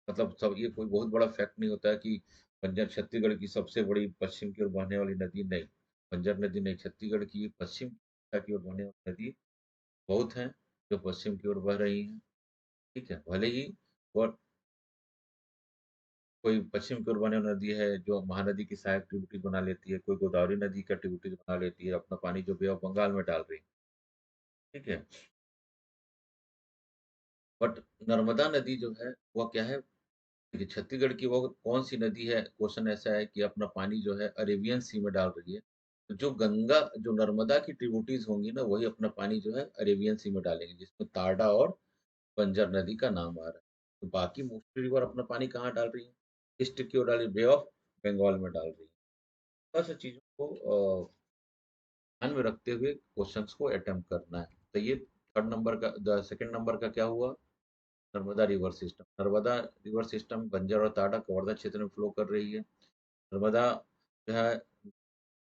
मतलब सब ये कोई बहुत बड़ा फैक्ट नहीं होता है कि बंजर छत्तीसगढ़ की सबसे बड़ी पश्चिम की ओर बहने वाली नदी नहीं, बंजर नदी नहीं, छत्तीसगढ़ की पश्चिम की ओर बहने वाली नदी बहुत हैं जो पश्चिम की ओर बह रही हैं, ठीक है। भले ही और कोई पश्चिम की ओर बहने वाली नदी है जो महानदी की सहायक ट्रिब्यूटरी बना लेती है, कोई गोदावरी नदी का ट्रिब्यूटरी बना लेती है, अपना पानी जो बे ऑफ बंगाल में डाल रही है, ठीक है। बट नर्मदा नदी जो है वह क्या है? देखिए छत्तीसगढ़ की वो कौन सी नदी है, क्वेश्चन ऐसा है कि अपना पानी जो है अरेबियन सी में डाल रही है। तो जो गंगा जो नर्मदा की ट्रिब्यूटरीज होंगी ना वही अपना पानी जो है अरेबियन सी में डालेंगे जिसमें ताड़ा और बंजर नदी का नाम आ रहा है। तो बाकी मोस्टली रिवर अपना पानी कहाँ डाल रही है? ईस्ट की ओर डाल रही है, बे ऑफ बंगाल में डाल रही है। थोड़ा सा चीजों को ध्यान में रखते हुए क्वेश्चंस को अटेम्प्ट करना है। तो ये थर्ड नंबर का, सेकंड नंबर का क्या हुआ? Narmada river system. Narmada river system बंजर और ताड़ा कवर्धा क्षेत्र में फ्लो कर रही है। नर्मदा जो है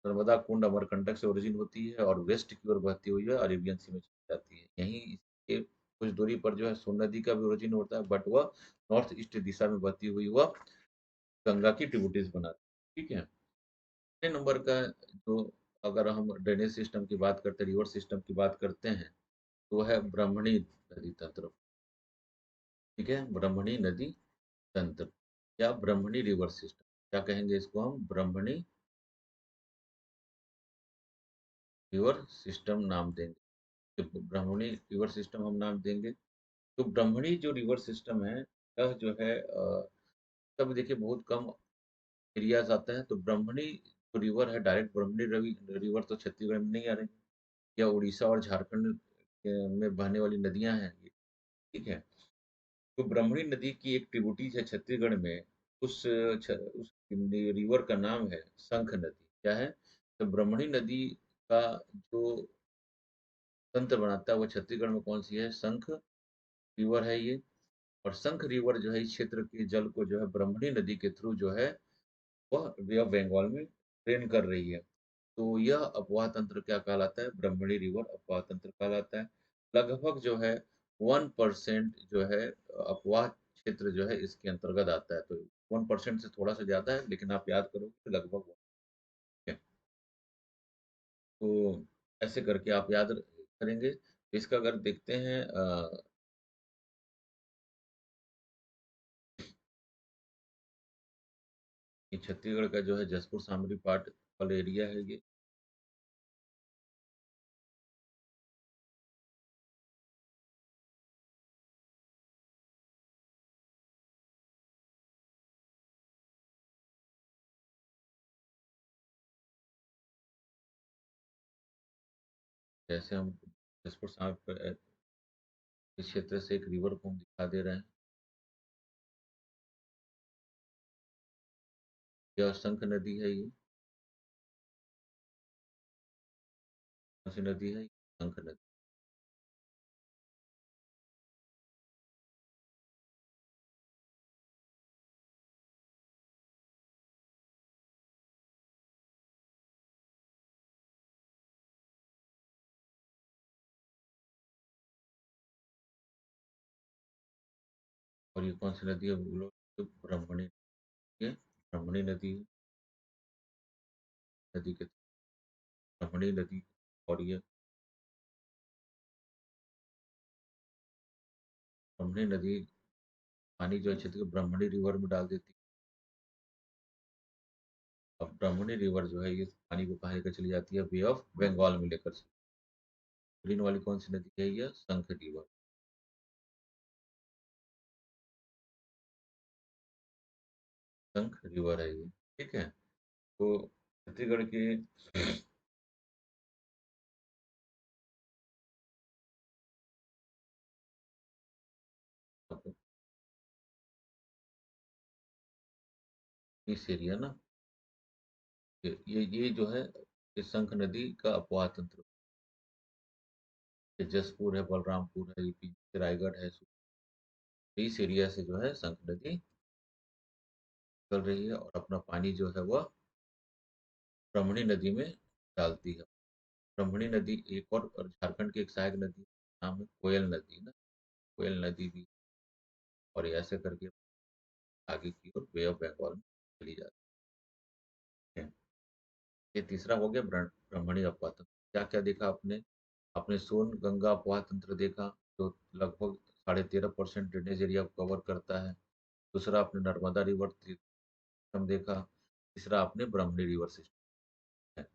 नर्मदा कुंड अमरकंटक से ओरिजिन होती है और वेस्ट की ओर बहती हुई है अरेबियन सी में चली जाती है। यहीं इसके कुछ दूरी पर जो है सोन नदी का भी ओरिजिन होता है बट वह नॉर्थ ईस्ट दिशा में बहती हुई वह गंगा की ट्रिब्यूटरीज बनाती है, ठीक है। छठे नंबर का जो, अगर हम ड्रेनेज सिस्टम की बात करते हैं, रिवर सिस्टम की बात करते हैं, तो वह है ब्राह्मणी नदी तंत्र, ठीक है। ब्राह्मणी नदी तंत्र या ब्राह्मणी रिवर सिस्टम, क्या कहेंगे इसको? हम ब्राह्मणी रिवर सिस्टम नाम देंगे। तो ब्राह्मणी रिवर सिस्टम हम नाम देंगे। तो ब्राह्मणी जो रिवर सिस्टम है यह जो है तब देखिए बहुत कम एरियाज आता है। तो ब्राह्मणी जो रिवर है डायरेक्ट ब्राह्मणी रवि रिवर तो छत्तीसगढ़ में नहीं आ रही, या उड़ीसा और झारखंड में बहने वाली नदियां हैं ये, ठीक है। तो ब्राह्मणी नदी की एक ट्रिब्यूटरी है छत्तीसगढ़ में, उस रिवर का नाम है शंख नदी। क्या है? तो ब्राह्मणी नदी का जो तंत्र बनाता है वो छत्तीसगढ़ में कौन सी है? शंख रिवर है ये। और शंख रिवर जो है इस क्षेत्र के जल को जो है ब्राह्मणी नदी के थ्रू जो है वह बे ऑफ बंगाल में ड्रेन कर रही है। तो यह अपवाह तंत्र क्या कहलाता है? ब्राह्मणी रिवर अपवाह तंत्र कहलाता है। लगभग जो है 1% जो है अपवाह क्षेत्र जो है इसके अंतर्गत आता है। तो 1% से थोड़ा सा ज्यादा है लेकिन आप याद करो कि लगभग 1 है। तो ऐसे करके आप याद करेंगे। इसका अगर देखते हैं ये छत्तीसगढ़ का जो है जसपुर सामरी पार्ट वाला एरिया है ये। जैसे हम जसपुर सामरी इस क्षेत्र से एक रिवर को हम दिखा दे रहे हैं। यह शंख नदी है ये। कौन सी नदी है? शंख नदी। और ये कौन सी नदी है? बोलो। तो ब्रह्मणी नदी है। ब्रह्मणी नदी है। नदी के ब्रह्मणी नदी। और ये ब्रह्मणी नदी पानी जो है क्षेत्र के ब्रह्मणी रिवर में डाल देती है। अब ब्रह्मणी रिवर जो है ये पानी को कहाँ लेकर चली जाती है? बे ऑफ बंगाल में लेकर चली। ग्रीन वाली कौन सी नदी है? ये शंख रिवर। शंख रिवर है ये। ठीक है। तो छत्तीसगढ़ के इस एरिया ना, ये जो है ये शंख नदी का अपवाह तंत्र। ये जसपुर है, बलरामपुर है, यूपी रायगढ़ है, इस एरिया से जो है शंख नदी चल रही है और अपना पानी जो है वह ब्रह्मणी नदी में डालती है। ब्रह्मणी नदी एक और झारखंड की एक सहायक नदी नाम है कोयल नदी ना। कोयल नदी भी। और ये ऐसे करके आगे की ओर बे ऑफ बंगाल में चली जाती है। ये तीसरा हो गया ब्रह्मणी अपवाह तंत्र। क्या क्या देखा आपने? आपने सोन गंगा अपवाह तंत्र देखा जो लगभग 13.5% ड्रेनेज एरिया को कवर करता है। दूसरा आपने नर्मदा रिवर सिस्टम देखा। तीसरा आपने ब्रह्मणी रिवर सिस्टम है।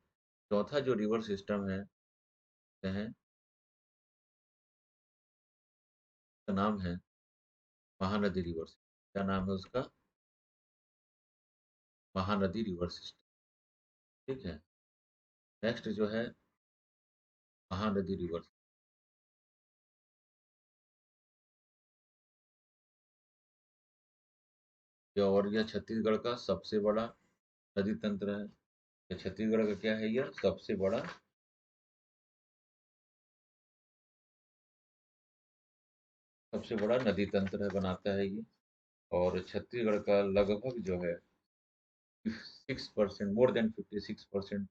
चौथा जो रिवर सिस्टम है उसका नाम है महानदी रिवर सिस्टम। क्या नाम है उसका? Mahanadi river system. ठीक है। नेक्स्ट जो है महानदी रिवर। और यह छत्तीसगढ़ का सबसे बड़ा नदी तंत्र है। ये छत्तीसगढ़ का क्या है? यह सबसे बड़ा नदी तंत्र है, बनाता है ये। और छत्तीसगढ़ का लगभग जो है 6%, मोर देन 56%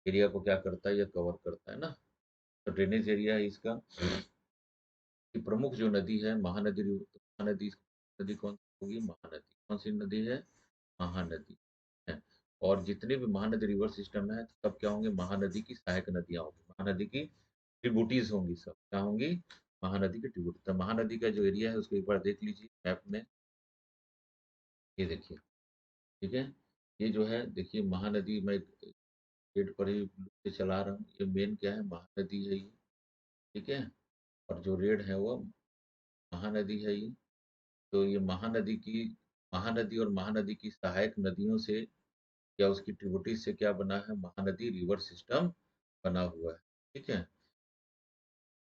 एरिया को क्या करता है? ये कवर करता है ना। तो ड्रेनेज एरिया है इसका। की प्रमुख जो नदी है महानदी। महानदी नदी कौन सी होगी? महानदी। कौन सी नदी है? महानदी है। और जितने भी महानदी रिवर सिस्टम है सब क्या होंगे? महानदी की सहायक नदियां होंगी, महानदी की ट्रिब्यूटीज होंगी। सब क्या होंगी? महानदी की ट्रिब्यूटी। तो महानदी का जो एरिया है उसको एक बार देख लीजिए मैप में। ये देखिए। ठीक है। ये जो है देखिए महानदी में पेड़ पर ही से चला रहा हूँ। ये मेन क्या है? महानदी है ये। ठीक है। और जो रेड है वो महानदी है ये। तो ये महानदी और महानदी की सहायक नदियों से या उसकी ट्रिब्यूटरी से क्या बना है? महानदी रिवर सिस्टम बना हुआ है। ठीक है।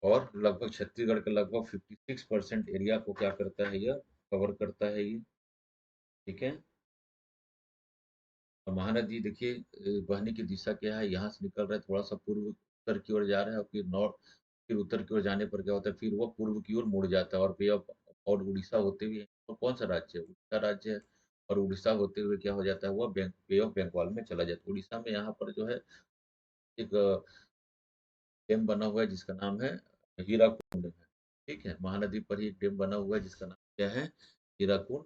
और लगभग छत्तीसगढ़ के लगभग 56% एरिया को क्या करता है? यह कवर करता है ये। ठीक है। और महानदी देखिए बहने की दिशा क्या है? यहाँ से निकल रहा है, थोड़ा सा पूर्व उत्तर की ओर जा रहा है और फिर नॉर्थ, फिर उत्तर की ओर जाने पर क्या होता है? फिर वो पूर्व की ओर मुड़ जाता है और बे ऑफ और उड़ीसा होते हुए, और कौन सा राज्य है? उड़ीसा राज्य है। और उड़ीसा होते हुए क्या हो जाता है? वो बे ऑफ बंगाल में चला जाता है। उड़ीसा में यहाँ पर जो है एक डैम बना हुआ है जिसका नाम है हीराकुंड है। ठीक है। महानदी पर ही एक डैम बना हुआ है जिसका नाम क्या है? हीराकुंड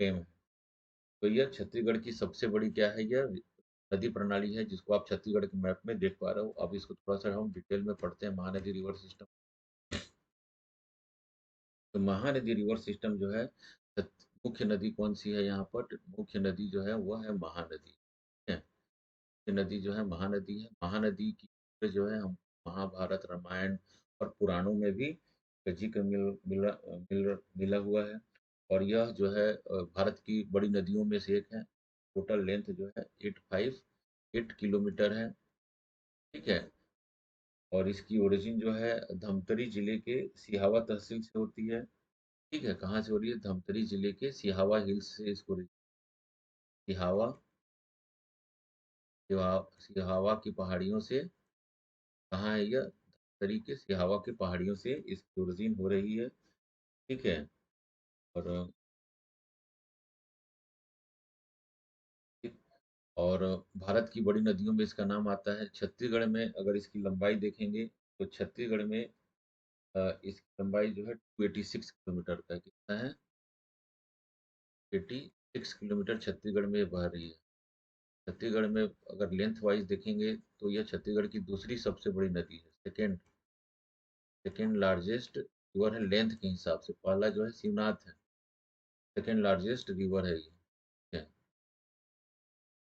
डैम है। तो यह छत्तीसगढ़ की सबसे बड़ी क्या है? यह नदी प्रणाली है जिसको आप छत्तीसगढ़ के मैप में देख पा रहे हो। अब इसको थोड़ा-सा हम डिटेल में पढ़ते हैं महानदी रिवर सिस्टम। तो महानदी रिवर सिस्टम जो है मुख्य नदी कौन-सी है यहाँ पर? मुख्य नदी जो है वो है महानदी, ठीक है? मुख्य नदी जो है महानदी है। महानदी की पे जो है हम महाभारत, रामायण और पुराणों में भी ज़िक्र मिला हुआ है। और यह जो है भारत की बड़ी नदियों में से एक है। टोटल लेंथ जो है 858 किलोमीटर है, ठीक है? और इसकी ओरिजिन जो है धमतरी जिले के सिहावा तहसील से होती है। ठीक है, कहाँ से हो रही है? धमतरी जिले के सिहावा हिल्स से इसको सिहावा सिहावा की पहाड़ियों से, कहाँ है यह? धमतरी के सिहावा की पहाड़ियों से इसकी ओरिजिन हो रही है, ठीक है? और ठीक, और भारत की बड़ी नदियों में इसका नाम आता है। छत्तीसगढ़ में अगर इसकी लंबाई देखेंगे तो छत्तीसगढ़ में इसकी लंबाई जो है 286 किलोमीटर का, कितना है? 86 किलोमीटर छत्तीसगढ़ में बह रही है। छत्तीसगढ़ में अगर लेंथ वाइज देखेंगे तो यह छत्तीसगढ़ की दूसरी सबसे बड़ी नदी है। सेकेंड सेकेंड लार्जेस्ट रिवर है लेंथ के हिसाब से। पहला जो है शिवनाथ है, सेकेंड लार्जेस्ट रिवर है ये, ठीक है।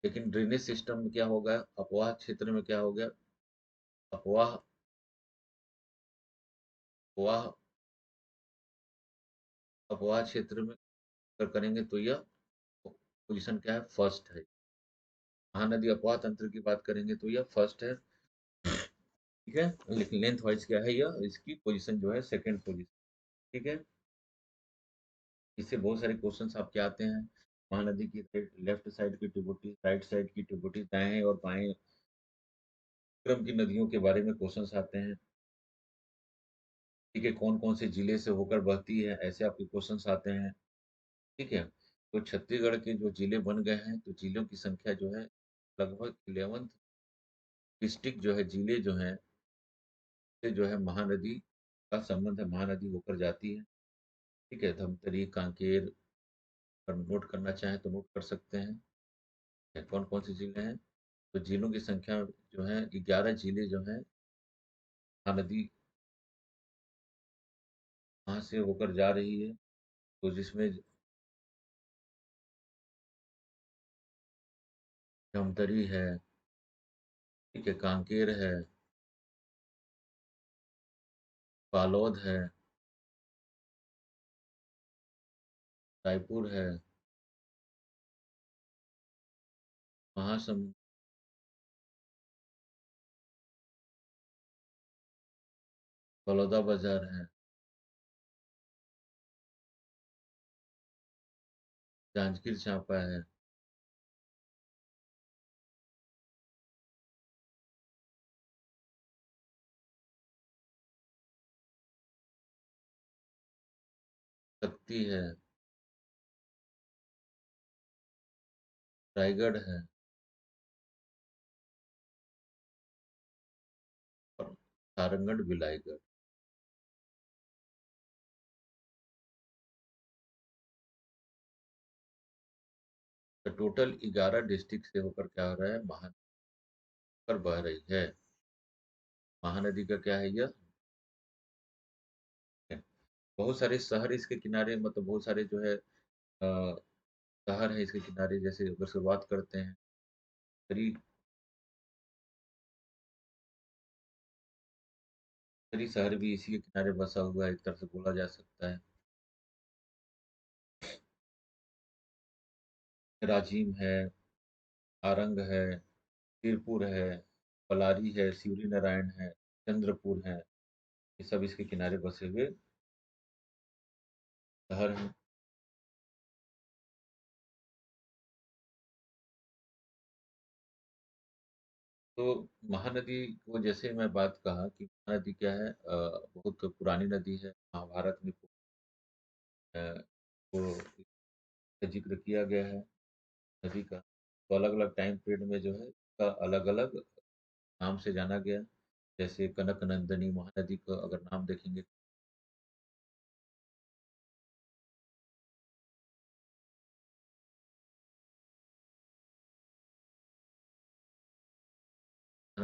लेकिन ड्रेनेज सिस्टम में क्या होगा? अपवाह क्षेत्र में क्या हो गया? अपवाह अपवाह अपवाह क्षेत्र में अगर करेंगे तो यह पोजीशन क्या है? फर्स्ट है। महानदी अपवाह तंत्र की बात करेंगे तो यह फर्स्ट है, ठीक है। लेकिन लेंथ वाइज क्या है? यह इसकी पोजीशन जो है सेकेंड पोजीशन, ठीक है। इससे बहुत सारे क्वेश्चंस आपके आते हैं। महानदी की लेफ्ट साइड की ट्रिब्यूटरी, राइट साइड की ट्रिब्यूटरी, दाएं और बाएं क्रम की नदियों के बारे में क्वेश्चंस आते हैं, ठीक है। कौन कौन से जिले से होकर बहती है, ऐसे आपके क्वेश्चंस आते हैं, ठीक है। तो छत्तीसगढ़ के जो जिले बन गए हैं, तो जिलों की संख्या जो है लगभग 11 डिस्ट्रिक्ट जो है, जिले जो हैं, से जो है महानदी का संबंध है, महानदी होकर जाती है, ठीक है। धमतरी, कांकेर, अगर नोट करना चाहें तो नोट कर सकते हैं। कौन कौन से जिले हैं? तो जिलों की संख्या जो है 11 जिले जो हैं, महानदी वहाँ से होकर जा रही है। तो जिसमें धमतरी है, ठीक है, कांकेर है, बालोद है, रायपुर है, महासमुंद, बलौदाबाजार है, जांजगीर चांपा है, शक्ति है, रायगढ़ है और सारंगढ़ बिलाईगढ़। तो टोटल 11 डिस्ट्रिक्ट से होकर क्या हो रहा है? महानदी पर बह रही है। महानदी का क्या है यह? बहुत सारे शहर इसके किनारे, मतलब बहुत सारे जो है शहर है इसके किनारे। जैसे अगर शुरुआत करते हैं, कई कई शहर भी इसी के किनारे बसा हुआ है, एक तरह से बोला जा सकता है। राजिम है, आरंग है, सिरपुर है, पलारी है, शिवरी नारायण है, चंद्रपुर है, ये सब इसके किनारे बसे हुए शहर हैं। तो महानदी को जैसे मैं बात कहा कि महानदी क्या है, बहुत पुरानी नदी है। महाभारत में को जिक्र किया गया है नदी का। तो अलग अलग टाइम पीरियड में जो है इसका अलग अलग नाम से जाना गया। जैसे कनक नंदनी महानदी का अगर नाम देखेंगे,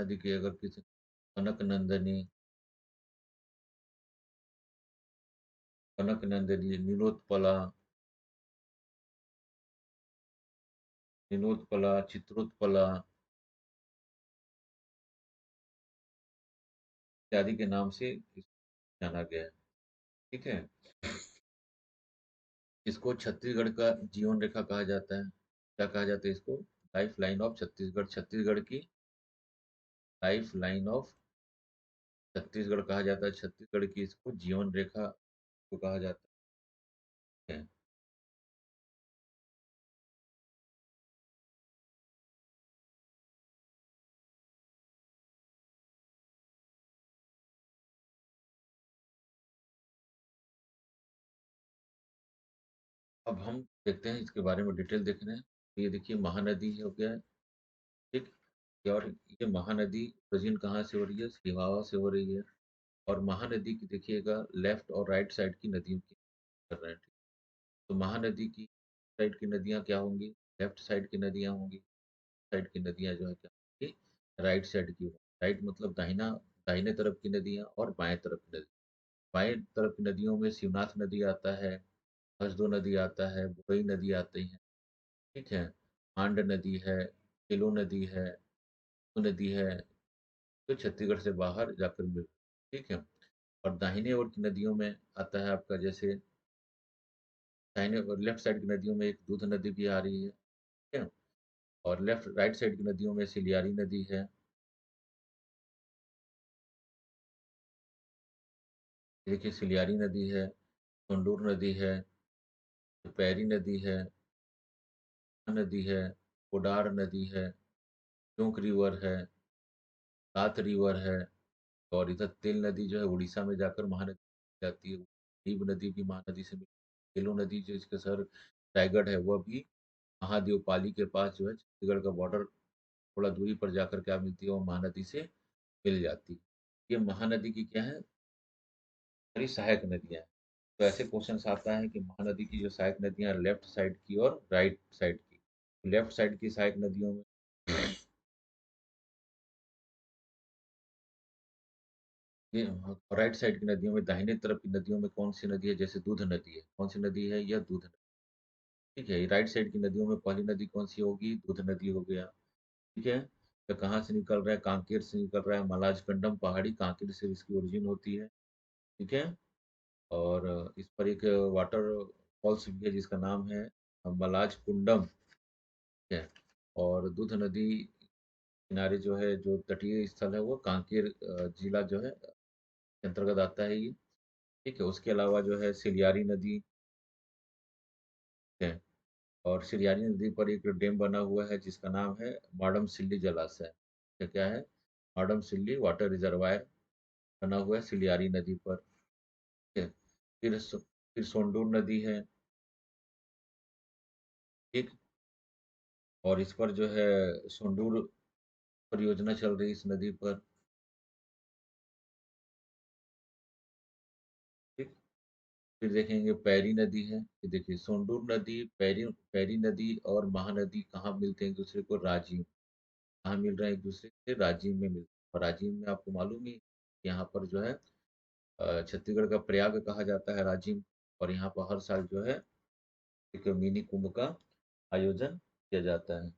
महानदी की अगर किसी कनक नंदनी, कनक नंदिनी, नीलोत्पला, नीलोत्पला, चित्रोत्पला इत्यादि के नाम से इसको जाना गया है। ठीक है। इसको छत्तीसगढ़ का जीवन रेखा कहा जाता है। क्या कहा जाता है इसको? Life line of Chhattisgarh. Chhattisgarh की लाइफ लाइन ऑफ छत्तीसगढ़ कहा जाता है। छत्तीसगढ़ की इसको जीवन रेखा को कहा जाता है। अब हम देखते हैं इसके बारे में डिटेल देख रहे हैं। ये देखिए महानदी हो गया है, ठीक। और ये महानदी ओरिजिन कहाँ से हो रही है? सिहावा से हो रही है। और महानदी की देखिएगा लेफ्ट और राइट साइड की नदियों की कर रहे हैं, ठीक। तो महानदी की साइड की नदियाँ क्या होंगी? लेफ्ट साइड की नदियाँ होंगी। साइड की नदियाँ जो है क्या होंगी? राइट साइड की। राइट मतलब दाहिना, दाहिने तरफ की नदियाँ और बाएं तरफ की नदी। बाएं तरफ की नदियों में शिवनाथ नदी आता है, हसदो नदी आता है, बुरई नदी आती है, ठीक है। आंड नदी है, केलो नदी है, नदी है, तो छत्तीसगढ़ से बाहर जाकर मिल, ठीक है। और दाहिने ओर की नदियों में आता है आपका, जैसे दाहिने और लेफ्ट साइड की नदियों में एक दूध नदी भी आ रही है, ठीक है। और लेफ्ट राइट साइड की नदियों में सिलियारी नदी है। देखिए सिलियारी नदी है, सोंडूर नदी है, पैरी नदी है, नदी है, कोडार नदी है, टोंक रिवर है, कात रिवर है। और इधर तेल नदी जो है उड़ीसा में जाकर महानदी जाती है। नीब नदी भी महानदी से मिलती है। केलो नदी जो इसका सर रायगढ़ है वह भी महादेव पाली के पास जो है छत्तीसगढ़ का बॉर्डर थोड़ा दूरी पर जाकर क्या मिलती है, वो महानदी से मिल जाती है। ये महानदी की क्या है? सारी सहायक नदियां हैं। तो ऐसे क्वेश्चन आता है कि महानदी की जो सहायक नदियां लेफ्ट साइड की और राइट साइड की। लेफ्ट साइड की सहायक नदियों में ये, राइट साइड की नदियों में, दाहिने तरफ की नदियों में कौन सी नदी है? जैसे दूध नदी है। कौन सी नदी है? यह दूध नदी, ठीक है। राइट साइड की नदियों में पहली नदी कौन सी होगी? दूध नदी हो गया, ठीक है। तो कहाँ से निकल रहा है? कांकेर से निकल रहा है। मलाज कंडम पहाड़ी कांकेर से इसकी ओरिजिन होती है, ठीक है। और इस पर एक वाटर फॉल्स भी है जिसका नाम है मलाज कुंडम, ठीक है। और दूध नदी किनारे जो है, जो तटीय स्थल है वो कांकेर जिला जो है के अंतर्गत आता है ये, ठीक है। उसके अलावा जो है सिलियारी नदी है। और सिलियारी नदी पर एक डैम बना हुआ है जिसका नाम है माडम सिल्ली जलाशय। ये क्या है? माडम सिल्ली वाटर रिजर्वायर बना हुआ है सिलियारी नदी पर, ठीक है। फिर सोंडूर नदी है, ठीक। और इस पर जो है सोंडूर परियोजना चल रही है इस नदी पर, ठीक। फिर देखेंगे पैरी नदी है। ये देखिए सोंडूर नदी, पैरी पैरी नदी और महानदी कहाँ मिलते हैं एक दूसरे को? राजिम। कहाँ मिल रहे हैं एक दूसरे से? राजिम में मिलते हैं। और राजिम में आपको मालूम ही, यहाँ पर जो है छत्तीसगढ़ का प्रयाग कहा जाता है राजिम। और यहाँ पर हर साल जो है एक मिनी कुंभ का आयोजन किया जाता है।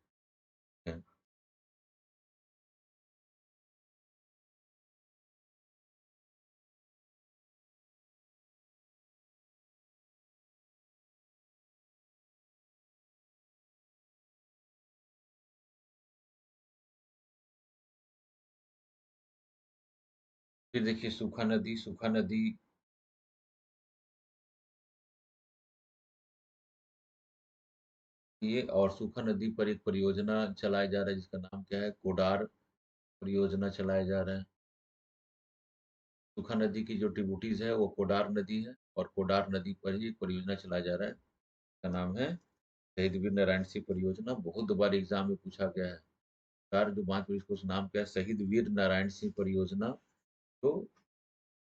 फिर देखिए सूखा नदी। सूखा नदी ये, और सूखा नदी पर एक परियोजना चलाया जा रहा है जिसका नाम क्या है? कोडार परियोजना चलाया जा रहा है। सूखा नदी की जो ट्रिब्यूटरीज है वो कोडार नदी है, और कोडार नदी पर ही एक परियोजना चलाया जा रहा है। इसका नाम है शहीद वीर नारायण सिंह परियोजना। बहुत बार एग्जाम में पूछा गया है। चार जो 5 उसको नाम क्या है? शहीद वीर नारायण सिंह परियोजना। तो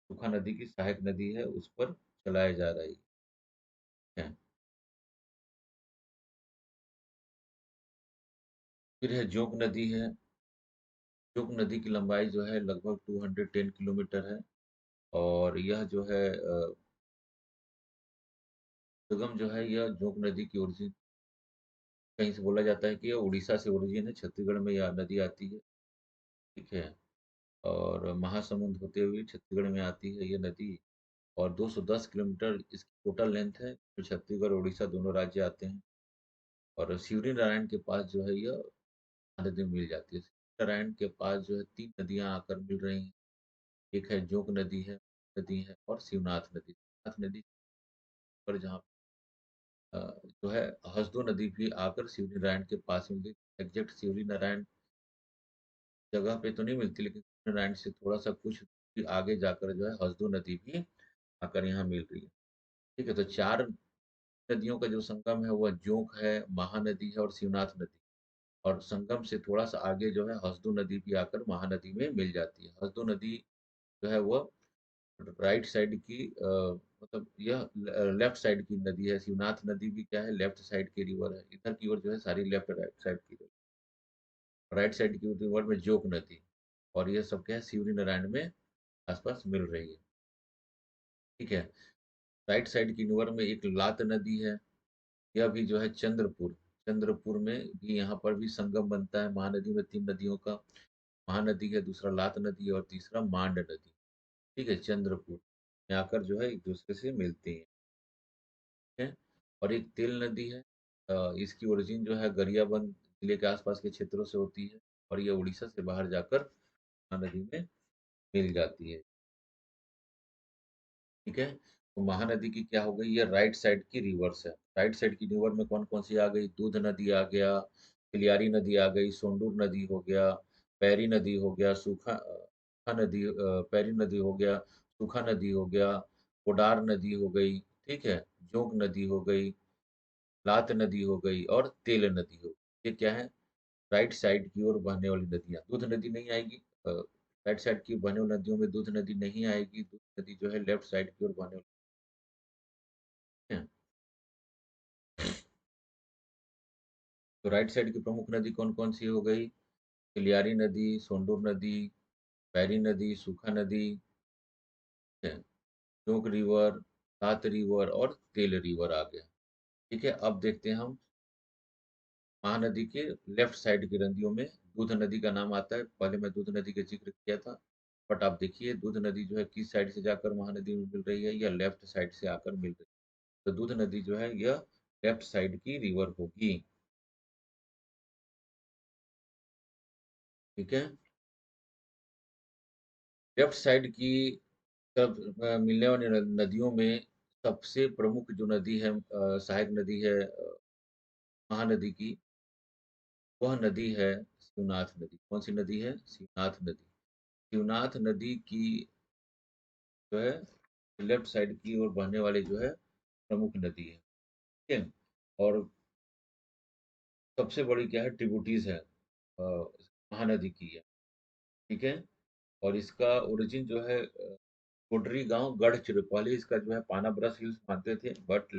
सूखा नदी की सहायक नदी है, उस पर चलाया जा रही है। फिर है जोंक नदी है। जोक नदी की लंबाई जो है लगभग 210 किलोमीटर है और यह जो है उद्गम जो है यह जोक नदी की ओरिजिन कहीं से बोला जाता है कि यह उड़ीसा से ओरिजिन है, छत्तीसगढ़ में यह नदी आती है, ठीक है? और महासमुंद होते हुए छत्तीसगढ़ में आती है ये नदी और 210 किलोमीटर इसकी टोटल लेंथ है, जो छत्तीसगढ़ और उड़ीसा दोनों राज्य आते हैं और शिवरी नारायण के पास जो है यह नदी मिल जाती है। शिवरी नारायण के पास जो है 3 नदियाँ आकर मिल रही हैं, एक है जोंक नदी है और शिवनाथ नदी। शिवनाथ नदी पर जहाँ जो है हसदो नदी भी आकर शिवरी नारायण के पास मिलती है। एग्जैक्ट शिवरी नारायण जगह पे तो नहीं मिलती लेकिन शिवरी नारायण से थोड़ा-सा कुछ भी आगे जाकर जो है हसदो नदी भी आकर यहाँ मिल रही है। ठीक है, तो 4 नदियों का जो संगम है वह जोंक है, महानदी है और शिवनाथ नदी और संगम से थोड़ा-सा आगे जो है हसदो नदी भी आकर महानदी में मिल जाती है। हसदो नदी जो है वह राइट साइड की मतलब यह लेफ्ट साइड की नदी है। शिवनाथ नदी भी क्या है लेफ्ट साइड की रिवर है। इधर की ओर जो है सारी लेफ्ट राइट साइड की राइट साइड की रिवर में जोक नदी और ये सब क्या है शिवरी नारायण में आस-पास मिल रही है। ठीक है, राइट साइड की रिवर में एक लात नदी है। यह भी जो है चंद्रपुर में भी यहाँ पर भी संगम बनता है महानदी में 3 नदियों का। महानदी है, दूसरा लात नदी है और तीसरा मांड नदी। ठीक है, चंद्रपुर में आकर जो है एक-दूसरे से मिलती हैं। और एक तेल नदी है इसकी ओरिजिन जो है गरियाबंद जिले के आसपास के क्षेत्रों से होती है और ये उड़ीसा से बाहर जाकर महानदी में मिल जाती है। ठीक है, तो महानदी की क्या हो गई ये राइट साइड की रिवर्स है। राइट साइड की रिवर में कौन-कौन सी आ गई? दूध नदी आ गया, तिलियारी नदी आ गई, सोंडूर नदी हो गया, पैरी नदी हो गया, पैरी नदी हो गया, सूखा नदी हो गया, कोडार नदी हो गई, ठीक है? जोंक नदी हो गई, लात नदी हो गई और तेल नदी हो गई। ये क्या है? राइट साइड की ओर बहने वाली नदियाँ। दूध नदी नहीं आएगी राइट साइड की बहने वाली नदियों में दूध नदी नहीं आएगी। दूध नदी जो है लेफ्ट साइड की ओर बहने वाली है। तो राइट साइड की प्रमुख नदी कौन-कौन सी हो गई? तिलियारी नदी, सोंडूर नदी, पैरी नदी, सूखा नदी, ठीक है? टोंक रिवर, सात रिवर और तेल रिवर आ गया। ठीक है, अब देखते हैं हम महानदी के लेफ्ट साइड की नदियों में दूध नदी का नाम आता है। पहले मैं दूध नदी का ज़िक्र किया था, बट आप देखिए दूध नदी जो है किस साइड से जाकर महानदी में मिल रही है, या लेफ्ट साइड से आकर मिल रही है। तो दूध नदी जो है यह लेफ्ट साइड की रिवर होगी। ठीक है? लेफ्ट साइड की तरफ मिलने वाली नदियों में सबसे प्रमुख जो नदी है सहायक नदी है महानदी की, वह नदी है शिवनाथ नदी। कौन सी नदी है? शिवनाथ नदी। शिवनाथ नदी की जो है लेफ्ट साइड की ओर बहने वाली जो है प्रमुख नदी है। ठीक है? और सबसे बड़ी क्या है ट्रिब्यूटरीज है महानदी की है। ठीक है? और इसका ओरिजिन जो है कोडरी गाँव गढ़चिर पहले इसका जो है पानाब्रश हिल्स मानते थे बट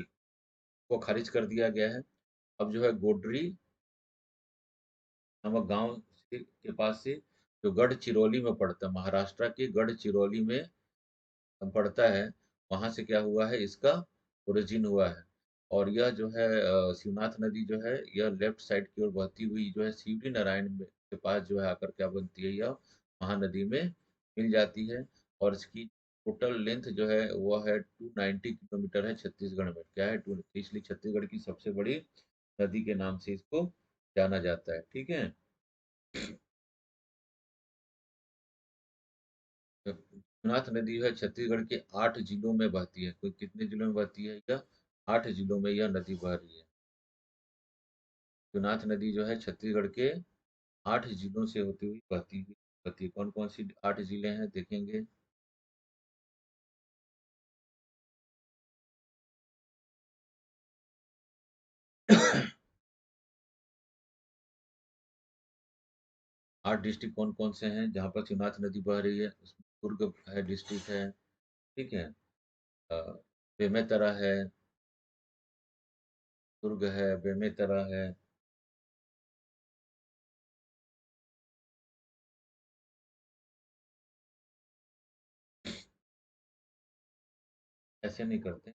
को खारिज कर दिया गया है। अब जो है गोडरी नामक गाँव के पास से जो गढ़चिरौली में पड़ता है, महाराष्ट्र के गढ़चिरौली में पड़ता है, वहाँ से क्या हुआ है इसका ओरिजिन हुआ है। और यह जो है शिवनाथ नदी जो है यह लेफ्ट साइड की ओर बहती हुई जो है शिवरी नारायण में के पास जो है आकर क्या बनती है यह महानदी में मिल जाती है और इसकी टोटल लेंथ जो है वह है 290 किलोमीटर है छत्तीसगढ़ में। क्या है? 2 इसलिए छत्तीसगढ़ की सबसे बड़ी नदी के नाम से इसको जाना जाता है। ठीक है? शिवनाथ नदी जो है छत्तीसगढ़ के 8 जिलों में बहती है। कोई कितने जिलों में बहती है? यह 8 जिलों में यह नदी बह रही है। शिवनाथ नदी जो है छत्तीसगढ़ के 8 जिलों से होती हुई बहती है। कौन-कौन सी 8 जिले हैं देखेंगे। 8 डिस्ट्रिक्ट कौन-कौन से हैं जहाँ पर शिवनाथ नदी बह रही है? उसमें दुर्ग है डिस्ट्रिक्ट है, ठीक है? अ, बेमेतरा है, दुर्ग है, बेमेतरा है, ऐसे नहीं करते।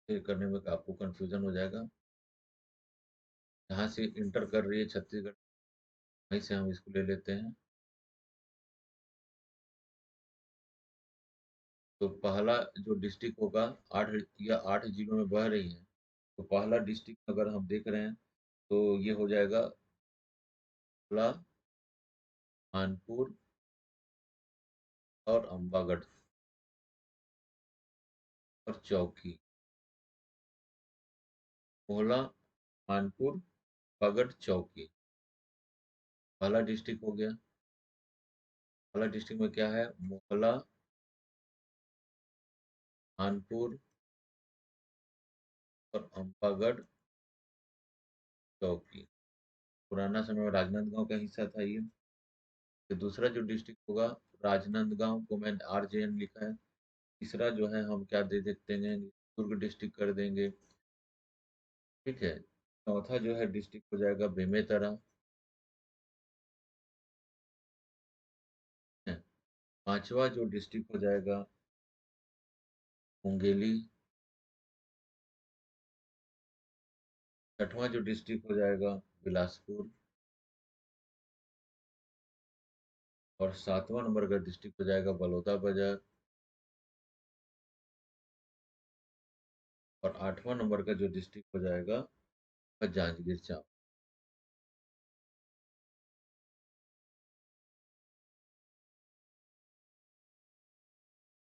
फिर करने में आपको कन्फ्यूज़न हो जाएगा। जहाँ से इंटर कर रही है छत्तीसगढ़, वहीं से हम इसको ले लेते हैं। तो पहला जो डिस्ट्रिक्ट होगा, 8 या 8 जिलों में बह रही है। तो पहला डिस्ट्रिक्ट अगर हम देख रहे हैं, तो ये हो जाएगा ला, कानपुर और अम्बागढ़ और चौकी। मोहला, कानपुर, अम्बागढ़, चौकी। पहला डिस्ट्रिक्ट हो गया। पहला डिस्ट्रिक्ट में क्या है? मोहला, कानपुर और अम्बागढ़, चौकी। पुराना समय में राजनांदगांव का हिस्सा था ये। फिर दूसरा जो डिस्ट्रिक्ट होगा, राजनांदगांव को मैंने RJN लिखा है। तीसरा जो है हम क्या दे देते हैं, दुर्ग डिस्ट्रिक्ट कर देंगे। ठीक है। चौथा जो है डिस्ट्रिक्ट हो जाएगा बेमेतरा है। पांचवा जो डिस्ट्रिक्ट हो जाएगा मुंगेली। छठवां जो डिस्ट्रिक्ट हो जाएगा बिलासपुर। और सातवां नंबर का डिस्ट्रिक्ट हो जाएगा बलौदाबाजार। और आठवां नंबर का जो डिस्ट्रिक्ट हो जाएगा वह जांजगीर चांपा।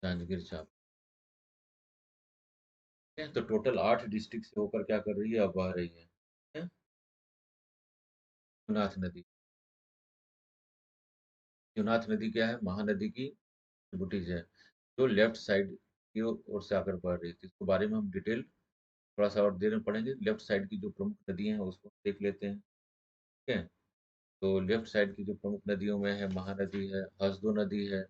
जांजगीर चांपा। ठीक है, तो टोटल 8 डिस्ट्रिक्ट से होकर क्या कर रही है, अब बह रही है। ठीक है? शिवनाथ नदी। शिवनाथ नदी क्या है? महानदी की ट्रिब्यूटरीज है, जो लेफ्ट साइड की ओर से आकर बह रही थी। इसके बारे में हम डिटेल थोड़ा सा और देर में पढ़ेंगे। लेफ्ट साइड की जो प्रमुख नदियां हैं उसको देख लेते हैं। ठीक है। तो लेफ्ट साइड की जो प्रमुख नदियों में है, महानदी है, हसदो नदी है।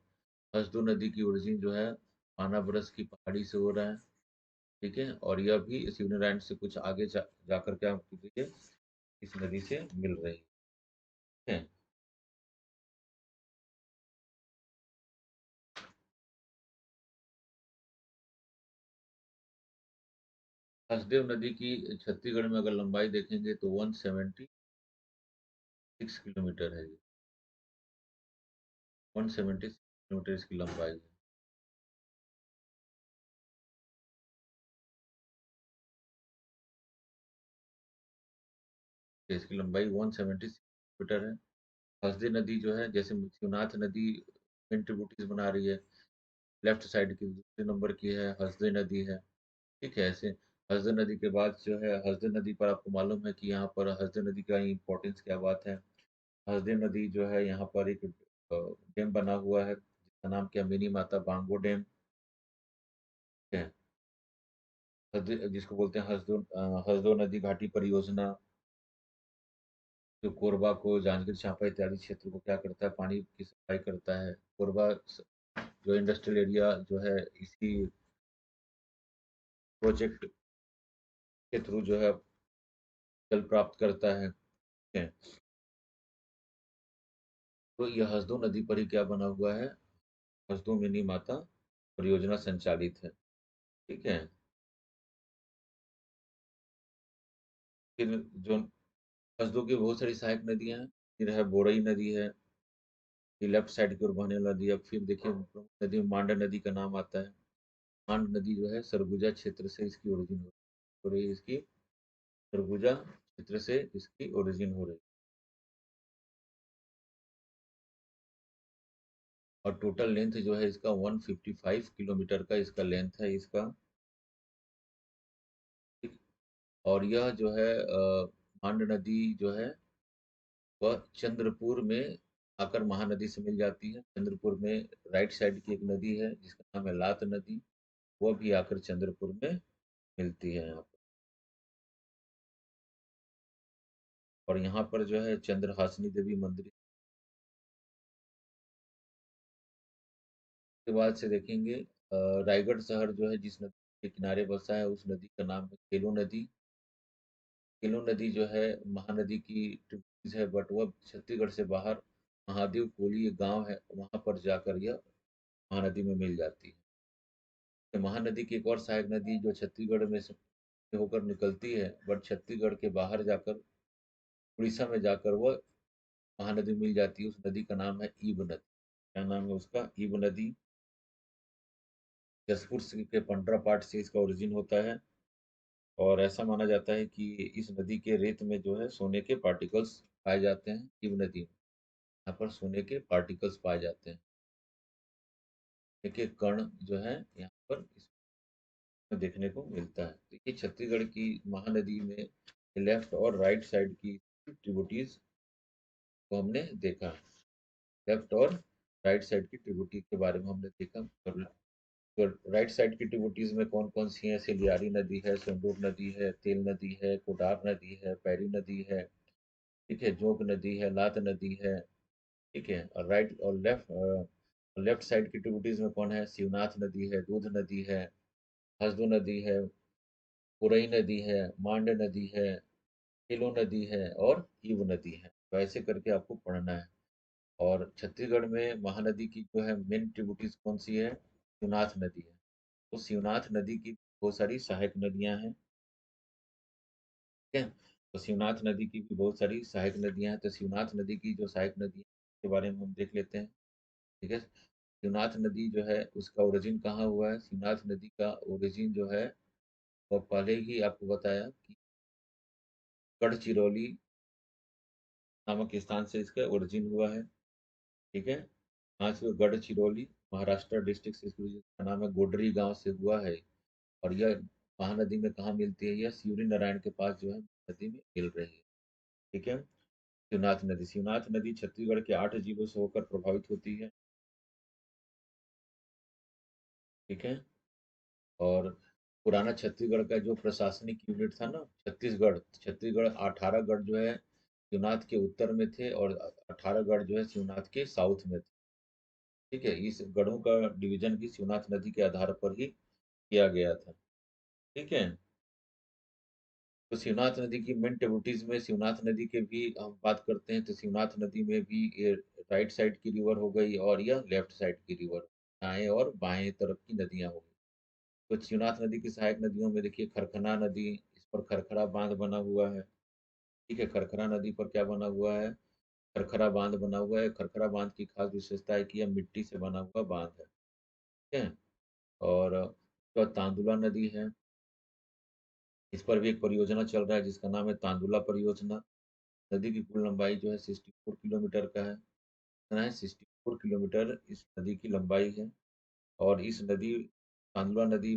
हसदो नदी की ओरिजिन जो है मानाबरस की पहाड़ी से हो रहा है। ठीक है। और यह भी शिवनारायण से कुछ आगे जाकर क्या होती है, इस नदी से मिल रही है। हसदेव नदी की छत्तीसगढ़ में अगर लंबाई देखेंगे तो 176 किलोमीटर है। 176 किलोमीटर इसकी लंबाई है। तो इसकी लंबाई 176 किलोमीटर है। हसदे नदी जो है, जैसे शिवनाथ नदी ट्रिब्यूटरीज बना रही है, लेफ्ट साइड की दूसरे नंबर की है हसदे नदी है। ठीक है। ऐसे हसदे नदी के बाद जो है, हसदे नदी पर आपको मालूम है कि यहाँ पर हसदे नदी का इम्पोर्टेंस क्या बात है। हसदे नदी जो है, यहाँ पर एक डैम बना हुआ है जिसका नाम क्या, मिनी माता बांगो डैम है। जिसको बोलते हैं हसदो नदी घाटी परियोजना, जो कोरबा को, जांजगीर चांपा इत्यादि क्षेत्र को क्या करता है, पानी की सप्लाई करता है। कोरबा जो इंडस्ट्रियल एरिया जो है, इसी प्रोजेक्ट के थ्रू जो है जल प्राप्त करता है। ठीक है। तो यह हसदो नदी पर ही क्या बना हुआ है, हसदो मिनी माता परियोजना संचालित है। ठीक है। फिर जो हसदो की बहुत सारी सहायक नदियां हैं। फिर है बोरई नदी है, ये लेफ्ट साइड की ओर बहने वाली है। अब फिर देखिए प्रमुख नदी में मांडा नदी का नाम आता है। मांड नदी जो है सरगुजा क्षेत्र से इसकी ओरिजिन हो रही है। इसकी सरगुजा क्षेत्र से इसकी ओरिजिन हो रही है। और टोटल लेंथ जो है इसका 155 किलोमीटर का इसका लेंथ है इसका। ठीक। और यह जो है मांड नदी जो है वह चंद्रपुर में आकर महानदी से मिल जाती है। चंद्रपुर में राइट साइड की एक नदी है जिसका नाम है लात नदी, वह भी आकर चंद्रपुर में मिलती है यहाँ पर। और यहाँ पर जो है चंद्रहासिनी देवी मंदिर के बाद से देखेंगे। रायगढ़ शहर जो है जिस नदी के किनारे बसा है, उस नदी का नाम है केलो नदी। केलो नदी जो है महानदी की ट्रिब्यूटरीज है, बट वह छत्तीसगढ़ से बाहर महादेव कोली एक गाँव है, वहाँ पर जाकर यह महानदी में मिल जाती है। तो महानदी की एक और सहायक नदी जो छत्तीसगढ़ में से होकर निकलती है, बट छत्तीसगढ़ के बाहर जाकर उड़ीसा में जाकर वह महानदी मिल जाती है। उस नदी का नाम है ईब नदी। क्या नाम है उसका? ईब नदी। जसपुर के पंडरापाठ से इसका ओरिजिन होता है और ऐसा माना जाता है कि इस नदी के रेत में जो है सोने के पार्टिकल्स पाए जाते हैं। ईब नदी में यहाँ पर सोने के पार्टिकल्स पाए जाते हैं। एक एक कण जो है यहाँ पर इसमें देखने को मिलता है। देखिए छत्तीसगढ़ की महानदी में लेफ्ट और राइट साइड की ट्रिब्यूटरीज को हमने देखा। लेफ्ट और राइट साइड की ट्रिब्यूटरी के बारे में हमने देखा। तो राइट साइड की ट्रिब्यूटरीज में कौन कौन सी हैं? सिलियारी नदी है, सोंडूर नदी है, तेल नदी है, कोडार नदी है, पैरी नदी है, ठीक है, जोंक नदी है, लात नदी है, ठीक है। और राइट और लेफ्ट साइड की ट्रिब्यूटरीज में कौन है? शिवनाथ नदी है, दूध नदी है, हसदो नदी है, पुरई नदी है, मांड नदी है, तिलो नदी है और ईव नदी है। तो ऐसे करके आपको पढ़ना है। और छत्तीसगढ़ में महानदी की जो है मेन ट्रिब्यूटरीज कौन सी है? शिवनाथ नदी है। तो शिवनाथ नदी की बहुत सारी सहायक नदियां हैं, ठीक है। तो शिवनाथ नदी की भी बहुत सारी सहायक नदियां हैं। तो शिवनाथ नदी की जो सहायक नदी के बारे में हम देख लेते हैं, ठीक है। शिवनाथ नदी जो है उसका ओरिजिन कहाँ हुआ है? शिवनाथ नदी का ओरिजिन जो है वो पहले ही आपको बताया कि गढ़चिरौली नामक स्थान से इसका ओरिजिन हुआ है, ठीक है। यहाँ से गढ़चिरौली महाराष्ट्र डिस्ट्रिक्ट से इसका नाम है, गोडरी गांव से हुआ है। और यह महानदी में कहाँ मिलती है? यह शिवरी नारायण के पास जो है नदी में मिल रही है, ठीक है। शिवनाथ नदी छत्तीसगढ़ के 8 जिलों से होकर प्रभावित होती है, ठीक है। और पुराना छत्तीसगढ़ का जो प्रशासनिक यूनिट था ना, छत्तीसगढ़ 18 गढ़ जो है शिवनाथ के उत्तर में थे और 18 गढ़ जो है शिवनाथ के साउथ में थे, ठीक है। इस गढ़ों का डिवीजन भी शिवनाथ नदी के आधार पर ही किया गया था, ठीक है। तो शिवनाथ नदी की मेन ट्रिब्यूटरीज में शिवनाथ नदी के भी हम बात करते हैं, तो शिवनाथ नदी में भी ये राइट साइड की रिवर हो गई और यह लेफ्ट साइड की रिवर, दाएं और बाएं तरफ की नदियां हो गई। तो शिवनाथ नदी की सहायक नदियों में देखिए खरखना नदी, इस पर खरखरा बांध बना हुआ है, ठीक है। खरखरा नदी पर क्या बना हुआ है? खरखरा बांध बना हुआ है। खरखरा बांध की खास विशेषता है कि यह मिट्टी से बना हुआ बांध है, ठीक है। और उसके बाद तांदुला नदी है, इस पर भी एक परियोजना चल रहा है जिसका नाम है तांदुला परियोजना। नदी की कुल लंबाई जो है 64 किलोमीटर का है। कितना है? 64 किलोमीटर इस नदी की लंबाई है। और इस नदी तांदुला नदी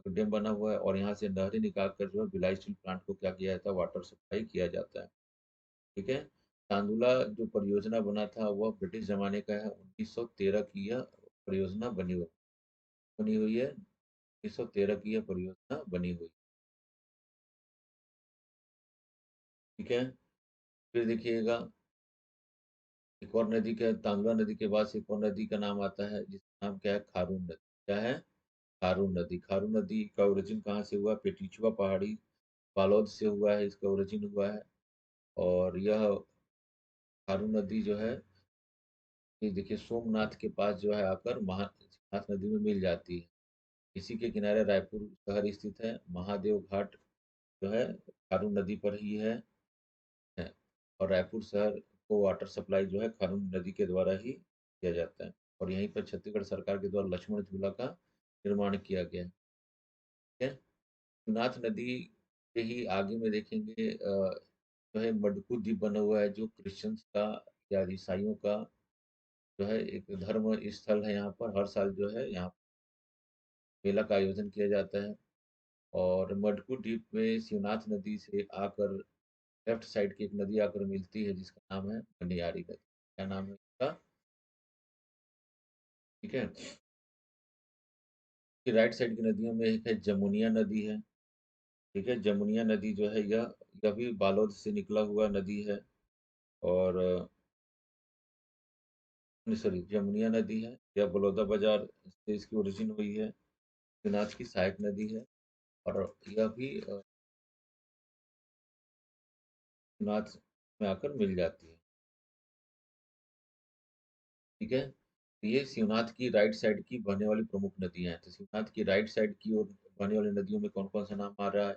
डैम बना हुआ है और यहाँ से नहरें निकाल कर जो है भिलाई स्टील प्लांट को क्या किया जाता है? वाटर सप्लाई किया जाता है, ठीक है। तांदुला जो परियोजना बना था वह ब्रिटिश जमाने का है। 1913 की यह परियोजना बनी हुई है। 1913 की यह परियोजना बनी हुई, ठीक है। फिर देखिएगा एक और नदी का, तांदुला नदी के बाद से एक और नदी का नाम आता है जिसका नाम क्या है? खारून नदी। क्या है? खारून नदी। खारून नदी का ओरिजिन कहाँ से हुआ? पेटीचुआ पहाड़ी बालोद से हुआ है, इसका ओरिजिन हुआ है। और यह खारून नदी जो है ये देखिए सोमनाथ के पास जो है आकर महानाथ नदी में मिल जाती है। इसी के किनारे रायपुर शहर स्थित है। महादेव घाट जो है खारून नदी पर ही है। और रायपुर शहर को वाटर सप्लाई जो है खारून नदी के द्वारा ही किया जाता है। और यहीं पर छत्तीसगढ़ सरकार के द्वारा लक्ष्मण झूला का निर्माण किया गया है, ठीक है। शिवनाथ नदी के ही आगे में देखेंगे जो है मडकू द्वीप बना हुआ है जो क्रिश्चियंस का या ईसाइयों का जो है एक धर्म स्थल है। यहाँ पर हर साल जो है यहाँ मेला का आयोजन किया जाता है। और मडकू द्वीप में शिवनाथ नदी से आकर लेफ्ट साइड की एक नदी आकर मिलती है जिसका नाम है बनियारी नदी। क्या नाम है इसका? ठीक है। फिर राइट साइड की नदियों में एक है जमुनिया नदी है, ठीक है। जमुनिया नदी जो है यह भी बालोद से निकला हुआ नदी है। और सॉरी जमुनिया नदी है, यह बलौदा बाजार से इसकी ओरिजिन हुई है। शिवनाथ की सहायक नदी है और यह भी शिवनाथ में आकर मिल जाती है। ठीक है? तो ये शिवनाथ की राइट साइड की बहने वाली प्रमुख नदियाँ हैं। तो शिवनाथ की राइट साइड की ओर बहने वाली नदियों में कौन-कौन सा नाम आ रहा है?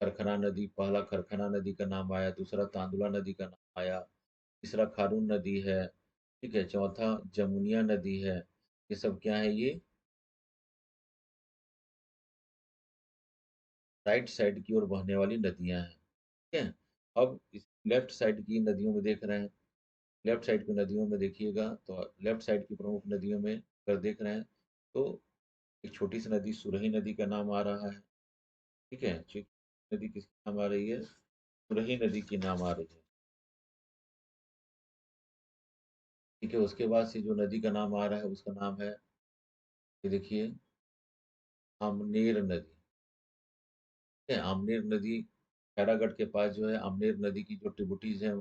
खरखरा नदी, पहला खरखरा नदी का नाम आया, दूसरा तांदुला नदी का नाम आया, तीसरा खारून नदी है, ठीक है? चौथा जमुनिया नदी है। ये सब क्या है ये? राइट साइड की ओर बहने वाली नदियाँ हैं, ठीक है? अब इस लेफ्ट साइड की नदियों में देख रहे हैं, लेफ्ट साइड की नदियों में देखिएगा तो लेफ्ट साइड की प्रमुख नदियों में अगर देख रहे हैं तो एक छोटी सी नदी सुरही नदी का नाम आ रहा है, ठीक है? छोटी नदी किसकी नाम आ रही है? सुरही नदी की नाम आ रही है, ठीक है? उसके बाद से जो नदी का नाम आ रहा है उसका नाम है, ये देखिए, आमनेर नदी, ठीक है? आमनेर नदी खैरागढ़ के पास जो है आमनेर नदी की जो ट्रिब्यूटरीज हैं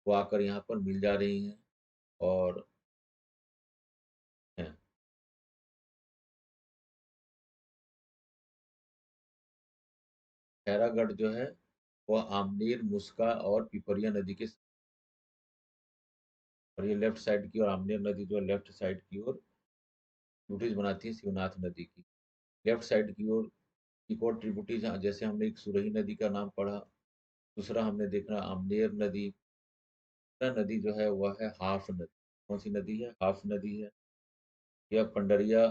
वो आकर यहाँ पर मिल जा रही हैं और हैं। खैरागढ़ जो है वह आमनेर, मुस्का और पिपरिया नदी के, और ये लेफ्ट साइड की, और आमनेर नदी जो है लेफ्ट साइड की ओर ट्रिब्यूटरीज बनाती है शिवनाथ नदी की। लेफ्ट साइड की ओर एक और ट्रिब्यूटरीज, जैसे हमने एक सुरही नदी का नाम पढ़ा, दूसरा हमने देखा आमनेर नदी, तीसरा नदी जो है वह है हाफ नदी। कौन सी नदी है? हाफ नदी है। यह पंडरिया,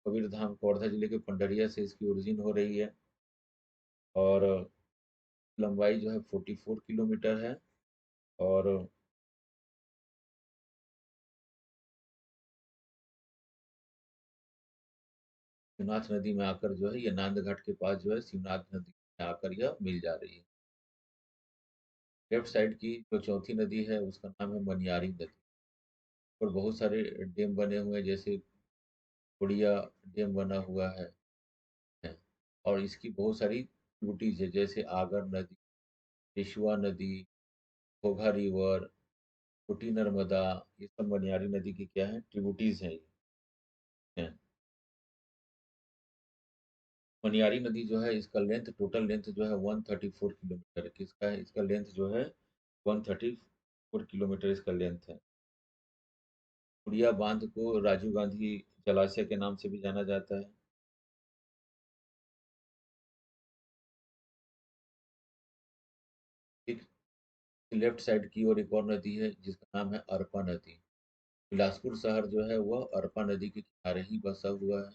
कबीरधाम वर्धा जिले के पंडरिया से इसकी ओरिजिन हो रही है और लंबाई जो है 44 किलोमीटर है और शिवनाथ नदी में आकर जो है ये नांद घाट के पास जो है शिवनाथ नदी में आकर यह मिल जा रही है। लेफ्ट साइड की जो चौथी नदी है उसका नाम है मनियारी नदी, और बहुत सारे डैम बने हुए हैं, जैसे उड़िया डैम बना हुआ है और इसकी बहुत सारी ट्रिब्यूटरीज है, जैसे आगर नदी, पेशवा नदी, घोघा रिवर, छोटी नर्मदा, ये सब मनियारी नदी की क्या है? ट्रिब्यूटरीज हैं ये, हैं। मनियारी नदी जो है इसका लेंथ, टोटल लेंथ जो है 134 किलोमीटर है। किसका है? इसका लेंथ जो है 134 किलोमीटर इसका लेंथ है। उड़िया बांध को राजीव गांधी जलाशय के नाम से भी जाना जाता है। ठीक, लेफ्ट साइड की ओर एक और नदी है जिसका नाम है अरपा नदी। बिलासपुर शहर जो है वह अरपा नदी के किनारे ही बसा हुआ है।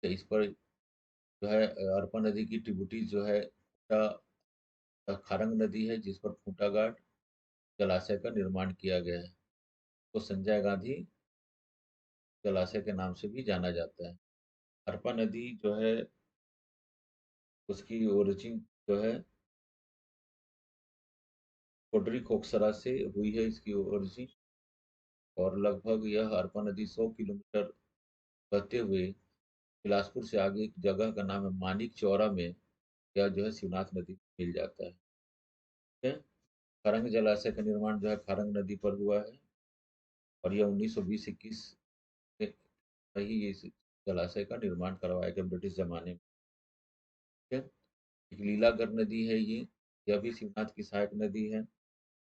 तो इस पर जो है अरपा नदी की ट्रिब्यूटरी जो है खारंग नदी है, जिस पर खूंटा घाट जलाशय का निर्माण किया गया है। तो संजय गांधी जलाशय के नाम से भी जाना जाता है। अरपा नदी जो है उसकी ओरिजिन जो है कोडरी खोकसरा से हुई है इसकी ओरिजिन, और लगभग यह अरपा नदी 100 किलोमीटर बहते हुए बिलासपुर से आगे एक जगह का नाम है मानिक चौरा में, यह जो है शिवनाथ नदी में मिल जाता है, ठीक है? खरंग जलाशय का निर्माण जो है खरंग नदी पर हुआ है और यह 1920-21 में ही इस जलाशय का निर्माण करवाया गया ब्रिटिश जमाने में, ठीक है? एक लीलागर नदी है ये, यह भी शिवनाथ की सहायक नदी है।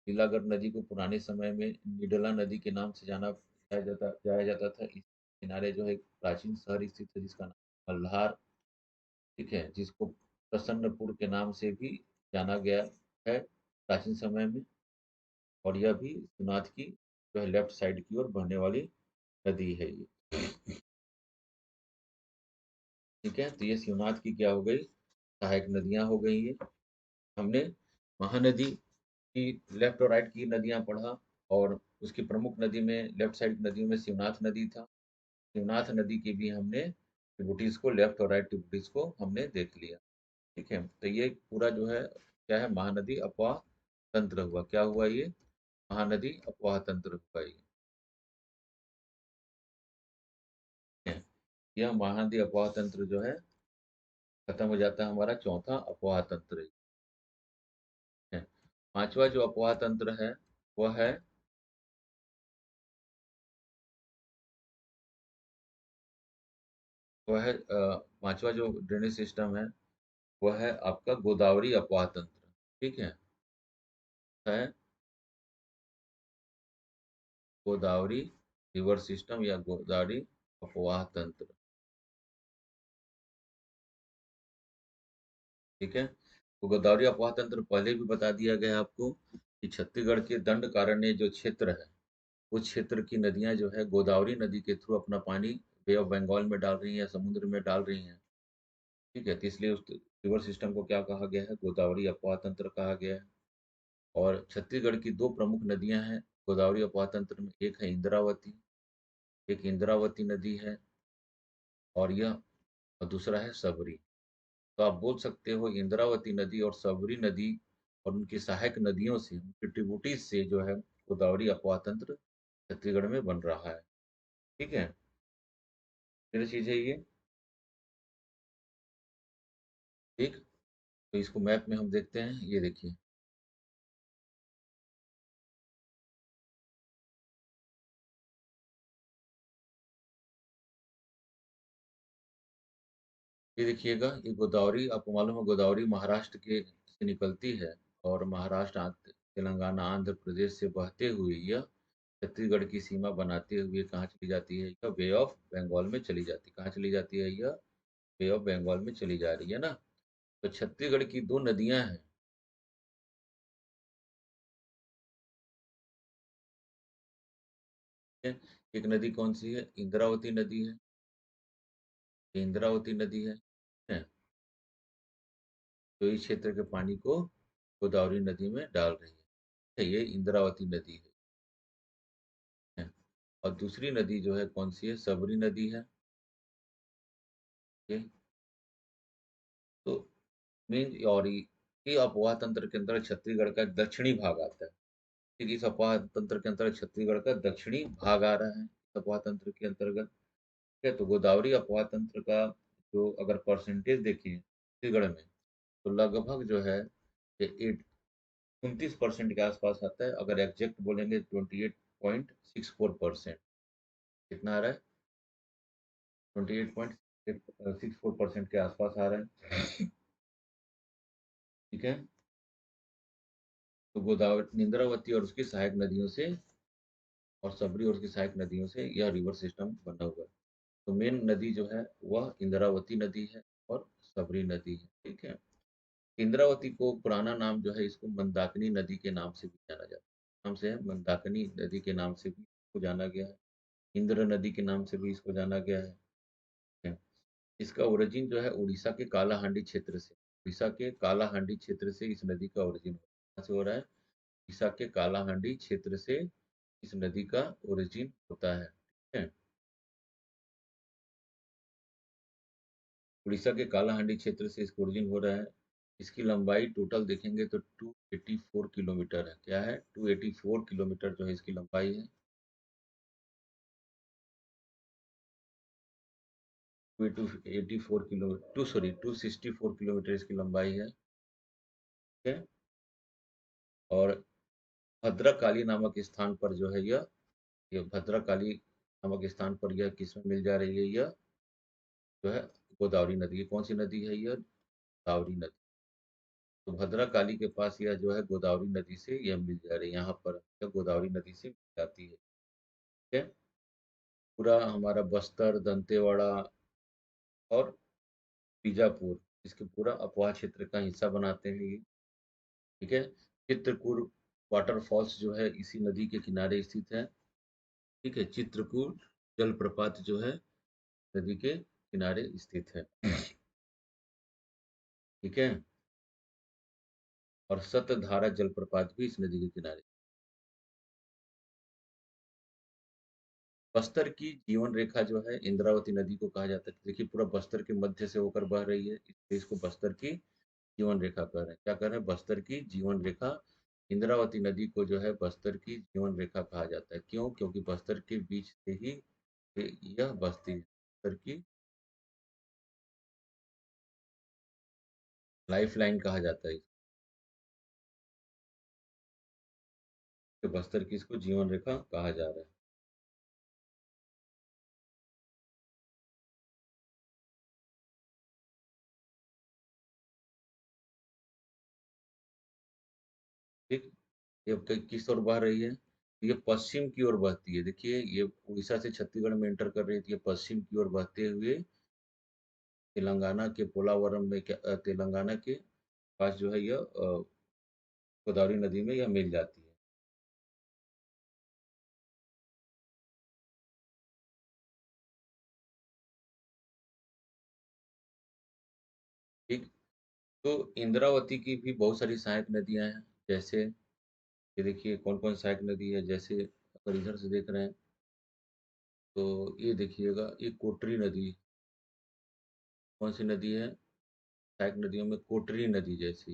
लीलागर नदी को पुराने समय में निडला नदी के नाम से जाया जाता था। इस किनारे जो है एक प्राचीन शहर स्थित है जिसका नाम मल्हार, ठीक है? जिसको प्रसन्नपुर के नाम से भी जाना गया है प्राचीन समय में, और यह भी शिवनाथ की जो है लेफ्ट साइड की ओर बहने वाली नदी है ये, ठीक है? तो ये शिवनाथ की क्या हो गई? सहायक नदियां हो गई ये। हमने महानदी की लेफ्ट और राइट की नदियां पढ़ा, और उसकी प्रमुख नदी में लेफ्ट साइड नदियों में शिवनाथ नदी था। शिवनाथ नदी की भी हमने ट्रिब्यूटरीज को, लेफ्ट और राइट ट्रिब्यूटरीज को हमने देख लिया, ठीक है? तो ये पूरा जो है क्या है? महानदी अपवाह तंत्र हुआ। क्या हुआ ये? महानदी अपवाह तंत्र हुआ ये, ठीक है? यह महानदी अपवाह तंत्र जो है खत्म हो जाता है, हमारा चौथा अपवाह तंत्र है। पांचवा जो अपवाह तंत्र है वह है, पांचवा जो ड्रेनेज सिस्टम है वह है आपका गोदावरी अपवाह तंत्र, ठीक है? गोदावरी रिवर सिस्टम या गोदावरी अपवाह तंत्र। ठीक है, तो गोदावरी अपवाह तंत्र पहले भी बता दिया गया है आपको कि छत्तीसगढ़ के दंडकारण्य जो क्षेत्र है, उस क्षेत्र की नदियां जो है गोदावरी नदी के थ्रू अपना पानी बे ऑफ बंगाल में डाल रही हैं या समुद्र में डाल रही हैं। ठीक है, तो इसलिए उस रिवर सिस्टम को क्या कहा गया है, गोदावरी अपवाह तंत्र कहा गया है। और छत्तीसगढ़ की दो प्रमुख नदियां हैं गोदावरी अपवाह तंत्र में, एक है इंद्रावती, एक इंद्रावती नदी है, और दूसरा है सबरी। तो आप बोल सकते हो इंद्रावती नदी और सबरी नदी और उनकी सहायक नदियों से, उनकी ट्रिब्यूटरीज से जो है गोदावरी अपवाह तंत्र छत्तीसगढ़ में बन रहा है। ठीक है, फिर चीज है ये। ठीक, तो इसको मैप में हम देखते हैं, ये देखिए। ये देखिएगा, ये गोदावरी आपको मालूम है, गोदावरी महाराष्ट्र के से निकलती है और महाराष्ट्र तेलंगाना आंध्र प्रदेश से बहते हुए यह छत्तीसगढ़ की सीमा बनाते हुए कहाँ चली जाती है, यह बे ऑफ बंगाल में चली जाती है। कहाँ चली जाती है यह, बे ऑफ बंगाल में चली जा रही है ना। तो छत्तीसगढ़ की दो नदियां हैं। ठीक है? एक नदी कौन सी है, इंद्रावती नदी है। ये इंद्रावती नदी है। ठीक है? तो इस क्षेत्र के पानी को गोदावरी नदी में डाल रही है। ठीक है, ये इंद्रावती नदी है। और दूसरी नदी जो है कौन सी है, सबरी नदी है। ठीक है? तो मेन और ये अपवाह तंत्र के अंतर्गत छत्तीसगढ़ का दक्षिणी भाग आता है। ठीक, इस अपवाह तंत्र के अंतर्गत छत्तीसगढ़ का दक्षिणी भाग आ रहा है इस अपवाह तंत्र के अंतर्गत। ठीक है, तो गोदावरी अपवाह तंत्र का जो अगर परसेंटेज देखें छत्तीसगढ़ में, तो लगभग जो है ये 29% के आसपास आता है। अगर एग्जैक्ट बोलेंगे 28.64%। कितना आ रहा है, 28.64% के आसपास आ रहा है। ठीक है, तो गोदावरी इंद्रावती और उसकी सहायक नदियों से, और सबरी और उसकी सहायक नदियों से यह रिवर सिस्टम बना हुआ है। तो मेन नदी जो है वह इंद्रावती नदी है और सबरी नदी है। ठीक है, इंद्रावती को पुराना नाम जो है इसको मंदाकिनी नदी के नाम से भी जाना जाता है। नाम से है, मंदाकिनी नदी के नाम से भी इसको जाना गया है। इंद्र नदी के नाम से भी इसको जाना गया है। ठीक है? इसका ओरिजिन जो है उड़ीसा के कालाहांडी क्षेत्र से, उड़ीसा के कालाहांडी क्षेत्र से इस नदी का ओरिजिन कहाँ से हो रहा है, उड़ीसा के कालाहांडी क्षेत्र से इस नदी का ओरिजिन होता है। ठीक है, उड़ीसा के कालाहांडी क्षेत्र से इसका ओरिजिन हो रहा है। इसकी लंबाई टोटल देखेंगे तो 284 किलोमीटर है। क्या है, 284 किलोमीटर जो है इसकी लंबाई है। 264 किलोमीटर इसकी लंबाई है। ठीक है, और भद्रकाली नामक स्थान पर जो है यह भद्रकाली नामक स्थान पर यह किसमें मिल जा रही है, यह जो है गोदावरी नदी। कौन सी नदी है यह, गोदावरी नदी। तो भद्रकाली के पास यह जो है गोदावरी नदी से यह मिल जा रही है, यहाँ पर यह गोदावरी नदी से मिल जाती है। ठीक है, पूरा हमारा बस्तर, दंतेवाड़ा और बीजापुर इसके पूरा अपवाह क्षेत्र का हिस्सा बनाते हैं ये। ठीक है, चित्रकूट वाटरफॉल्स जो है इसी नदी के किनारे स्थित है। ठीक है, चित्रकूट जलप्रपात जो है नदी के किनारे स्थित है। ठीक है, और सतधारा जलप्रपात भी इस नदी के किनारे। बस्तर की जीवन रेखा जो है इंद्रावती नदी को कहा जाता है। देखिए पूरा बस्तर के मध्य से होकर बह रही है, इसलिए इसको बस्तर की जीवन रेखा कह रहे हैं। क्या कह रहे हैं, बस्तर की जीवन रेखा। इंद्रावती नदी को जो है बस्तर की जीवन रेखा कहा जाता है। क्यों, क्योंकि बस्तर के बीच से ही यह बस्ती है। बस्तर की लाइफ लाइन कहा जाता है, तो बस्तर की इसको जीवन रेखा कहा जा रहा है। ठीक, ये अब किस ओर बह रही है, ये पश्चिम की ओर बहती है। देखिए ये उड़ीसा से छत्तीसगढ़ में एंटर कर रही थी, ये पश्चिम की ओर बहते हुए तेलंगाना के पोलावरम में तेलंगाना के पास जो है यह गोदावरी नदी में यह मिल जाती है। ठीक। तो इंद्रावती की भी बहुत सारी सहायक नदियाँ हैं, जैसे ये देखिए कौन-कौन सहायक नदी है, जैसे अगर इधर से देख रहे हैं, तो ये देखिएगा ये कोटरी नदी, कौन-सी नदी है? सहायक नदियों में कोटरी नदी जैसी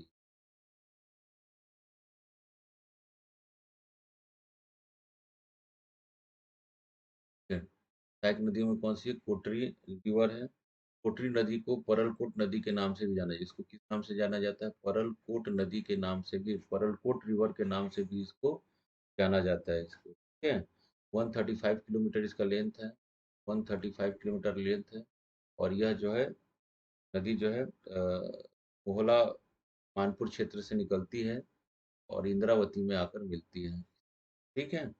है। सहायक नदियों में कौन-सी है? कोटरी रिवर है। कोटरी नदी को परलकोट नदी के नाम से भी जाना इसको किस नाम से जाना जाता है? परलकोट नदी के नाम से भी, परलकोट रिवर के नाम से भी इसको जाना जाता है इसको, ठीक है? 135 किलोमीटर इसका लेंथ है, 135 किलोमीटर लेंथ है और यह जो है नदी जो है मोहला मानपुर क्षेत्र से निकलती है और इंद्रावती में आकर मिलती है, ठीक है?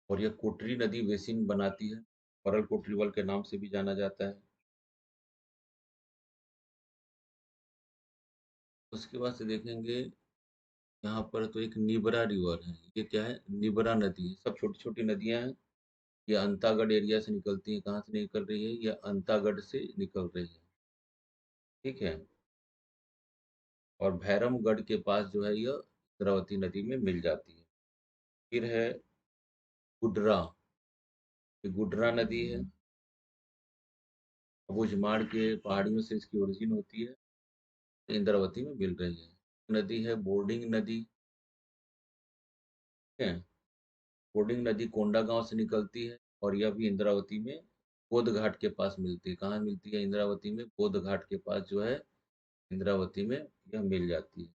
और यह कोटरी नदी बेसिन बनाती है, परलकोट रिवर के नाम से भी जाना जाता है। उसके बाद से देखेंगे यहाँ पर तो एक निबरा रिवर है, ये क्या है? निबरा नदी है, सब छोटी-छोटी नदियाँ हैं, ये अंतागढ़ एरिया से निकलती हैं, कहाँ से निकल रही है? ये अंतागढ़ से निकल रही है, ठीक है? और भैरमगढ़ के पास जो है यह इंद्रावती नदी में मिल जाती है। फिर है गुडरा, ये गुडरा नदी है, अबूझमाड़ के पहाड़ियों से इसकी ओरिजिन होती है, इंद्रावती में मिल रही है। नदी है बोर्डिंग नदी, ठीक है? बोर्डिंग नदी कोंडागाँव से निकलती है और यह भी इंद्रावती में बोध घाट के पास मिलती है। कहाँ मिलती है इंद्रावती में? बोध घाट के पास जो है इंद्रावती में यह मिल जाती है,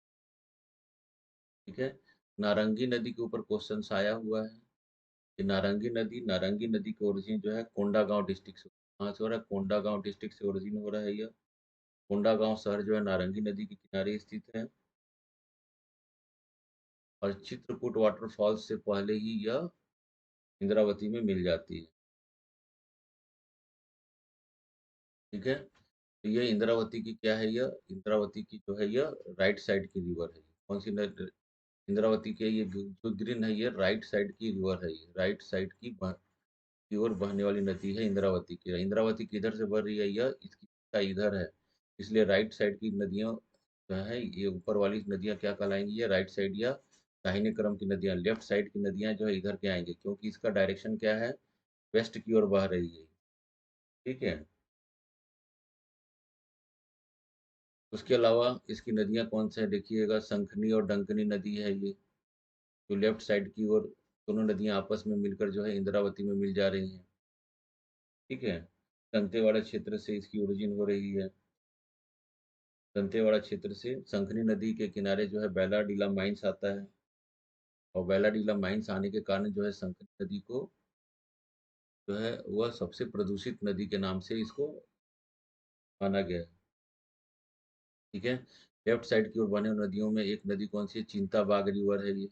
ठीक है? नारंगी नदी के ऊपर क्वेश्चंस आया हुआ है। ये नारंगी नदी का ओरिजिन जो है कोंडागाँव डिस्ट्रिक्ट से, कहाँ से हो रहा है? कोंडागाँव डिस्ट्रिक्ट से ओरिजिन हो रहा है यह। कोंडागाँव शहर जो है नारंगी नदी के किनारे स्थित है और चित्रकूट वाटरफॉल्स से पहले ही यह इंद्रावती में मिल जाती है, ठीक है? तो ये इंद्रावती की क्या है यह? इंद्रावती की जो है यह राइट साइड की रिवर है। कौन सी न इंद्रावती के ये जो ग्रीन है ये राइट साइड की रिवर है ये, राइट साइड की ओर बहने वाली नदी है इंद्रावती की। इंद्रावती किधर से बह रही है यह? इसकी दिशा इधर है, इसलिए राइट साइड की नदियाँ जो है ये ऊपर वाली नदियाँ क्या कहलाएँगी? ये राइट साइड या दाहिने क्रम की नदियाँ, लेफ्ट साइड की नदियाँ जो है इधर के आएँगी क्योंकि इसका डायरेक्शन क्या है? वेस्ट की ओर बह रही है, ठीक है? उसके अलावा इसकी नदियाँ कौन से हैं देखिएगा, शंखनी और डंकनी नदी है ये, जो लेफ्ट साइड की ओर दोनों नदियाँ आपस में मिलकर जो है इंद्रावती में मिल जा रही हैं, ठीक है? दंतेवाड़ा क्षेत्र से इसकी ओरिजिन हो रही है। दंतेवाड़ा क्षेत्र से शंखनी नदी के किनारे जो है बैलाडीला माइंस आता है और बैलाडीला माइंस आने के कारण जो है शंखनी नदी को जो है वह सबसे प्रदूषित नदी के नाम से इसको माना गया है, ठीक है? लेफ्ट साइड की ओर बहने वाली नदियों में एक नदी कौन सी है? चिंताबाग रिवर है ये,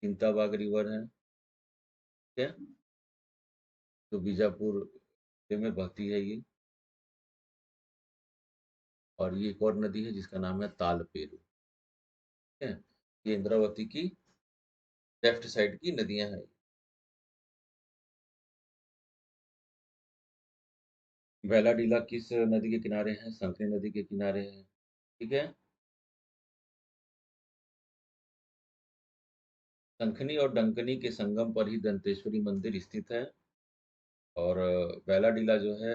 चिंताबाग रिवर है, ठीक है? जो बीजापुर जिले में बहती है ये और ये एक और नदी है जिसका नाम है तालपेरू, ठीक है? ये इंद्रावती की लेफ्ट साइड की नदियां हैं। बैलाडीला किस नदी के किनारे है? संकरी नदी के किनारे है, ठीक है? शंखनी और डंकनी के संगम पर ही दंतेश्वरी मंदिर स्थित है और बैलाडीला जो है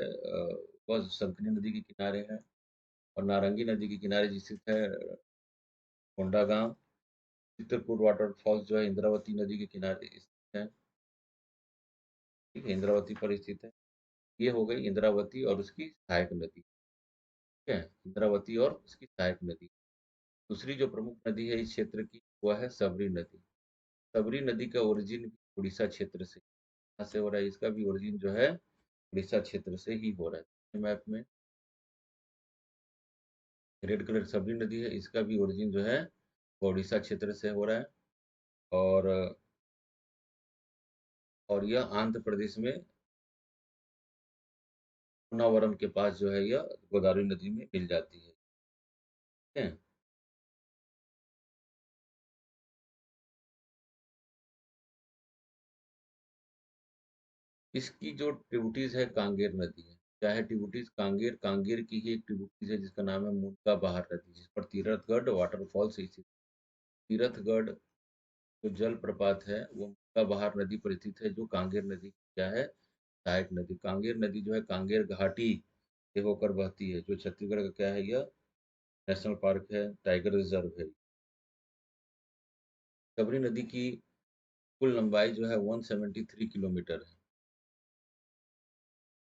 वह शंखनी नदी के किनारे है और नारंगी नदी के किनारे स्थित है कोंडागांव। चित्रकूट वाटरफॉल्स जो है इंद्रावती नदी के किनारे स्थित है, ठीक है? इंद्रावती पर स्थित है। ये हो गई इंद्रावती और उसकी सहायक नदी, ठीक है? इंद्रावती और उसकी सहायक नदी। दूसरी जो प्रमुख नदी है इस क्षेत्र की वह है सबरी नदी। सबरी नदी का ओरिजिन उड़ीसा क्षेत्र से, कहाँ से हो रहा है? इसका भी ओरिजिन जो है उड़ीसा क्षेत्र से ही हो रहा है। मैप में रेड कलर सबरी नदी है, इसका भी ओरिजिन जो है ओडिशा क्षेत्र से हो रहा है और यह आंध्र प्रदेश में होनावरम के पास जो है यह गोदावरी नदी में मिल जाती है। ठीक है? इसकी जो ट्रिब्यूटरीज है कांगेर नदी है। क्या है ट्रिब्यूटरीज? कांगेर, कांगेर की ही एक ट्रिब्यूटरीज है जिसका नाम है मुनगा बहार नदी, जिस पर तीरथगढ़ वाटरफॉल से स्थित। तीरथगढ़ जो जलप्रपात है वो मुनगा बहार नदी पर स्थित है, जो कांगेर नदी की क्या है, सहायक नदी। कांगेर नदी जो है कांगेर घाटी से होकर बहती है, जो छत्तीसगढ़ का क्या है, यह नेशनल पार्क है, टाइगर रिजर्व है। शबरी नदी की कुल लंबाई जो है 173 किलोमीटर है।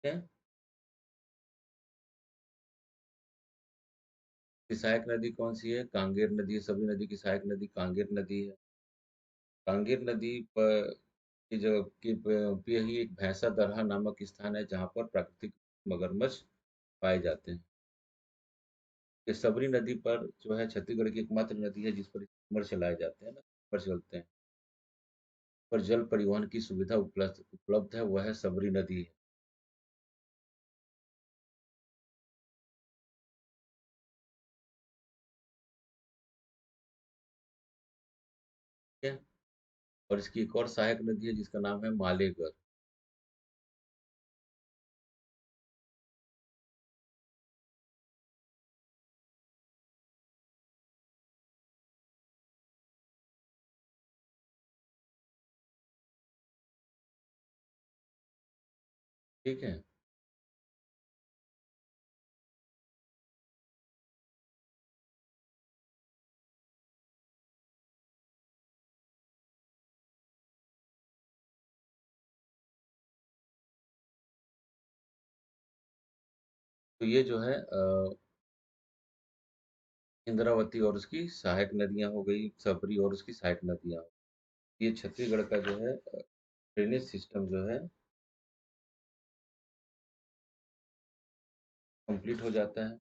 ठीक है? की सहायक नदी कौन सी है? कांगेर नदी है। शबरी नदी की सहायक नदी कांगेर नदी है। कांगेर नदी पर की जगह की पे ही एक भैंसा दरहा नामक स्थान है जहाँ पर प्राकृतिक मगरमच्छ पाए जाते हैं। ये शबरी नदी पर जो है छत्तीसगढ़ की एकमात्र नदी है जिस पर स्टीमर चलाए जाते हैं ना, पर चलते हैं। पर जल परिवहन की सुविधा उपलब्ध उपलब्ध है, वह है शबरी नदी है। ठीक है? और इसकी एक और सहायक नदी है जिसका नाम है मालेगार। ठीक है? तो ये जो है इंद्रावती और उसकी सहायक नदियां हो गई, शबरी और उसकी सहायक नदियां। ये छत्तीसगढ़ का जो है ड्रेनेज सिस्टम जो है कंप्लीट हो जाता है।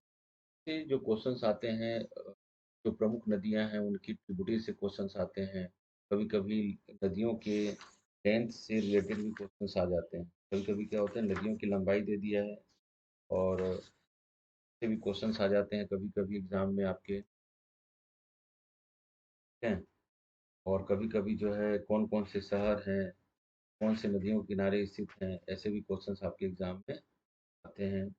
ये जो क्वेश्चंस आते हैं जो प्रमुख नदियां हैं उनकी ट्रिब्यूटरी से क्वेश्चंस आते हैं। कभी कभी नदियों के लेंथ से रिलेटेड भी क्वेश्चंस आ जाते हैं। कभी कभी क्या होता है, नदियों की लंबाई दे दिया है और से भी क्वेश्चंस आ जाते हैं कभी कभी एग्जाम में आपके। ठीक है? और कभी कभी जो है कौन कौन से शहर हैं, कौन से नदियों के किनारे स्थित हैं, ऐसे भी क्वेश्चंस आपके एग्जाम में आते हैं।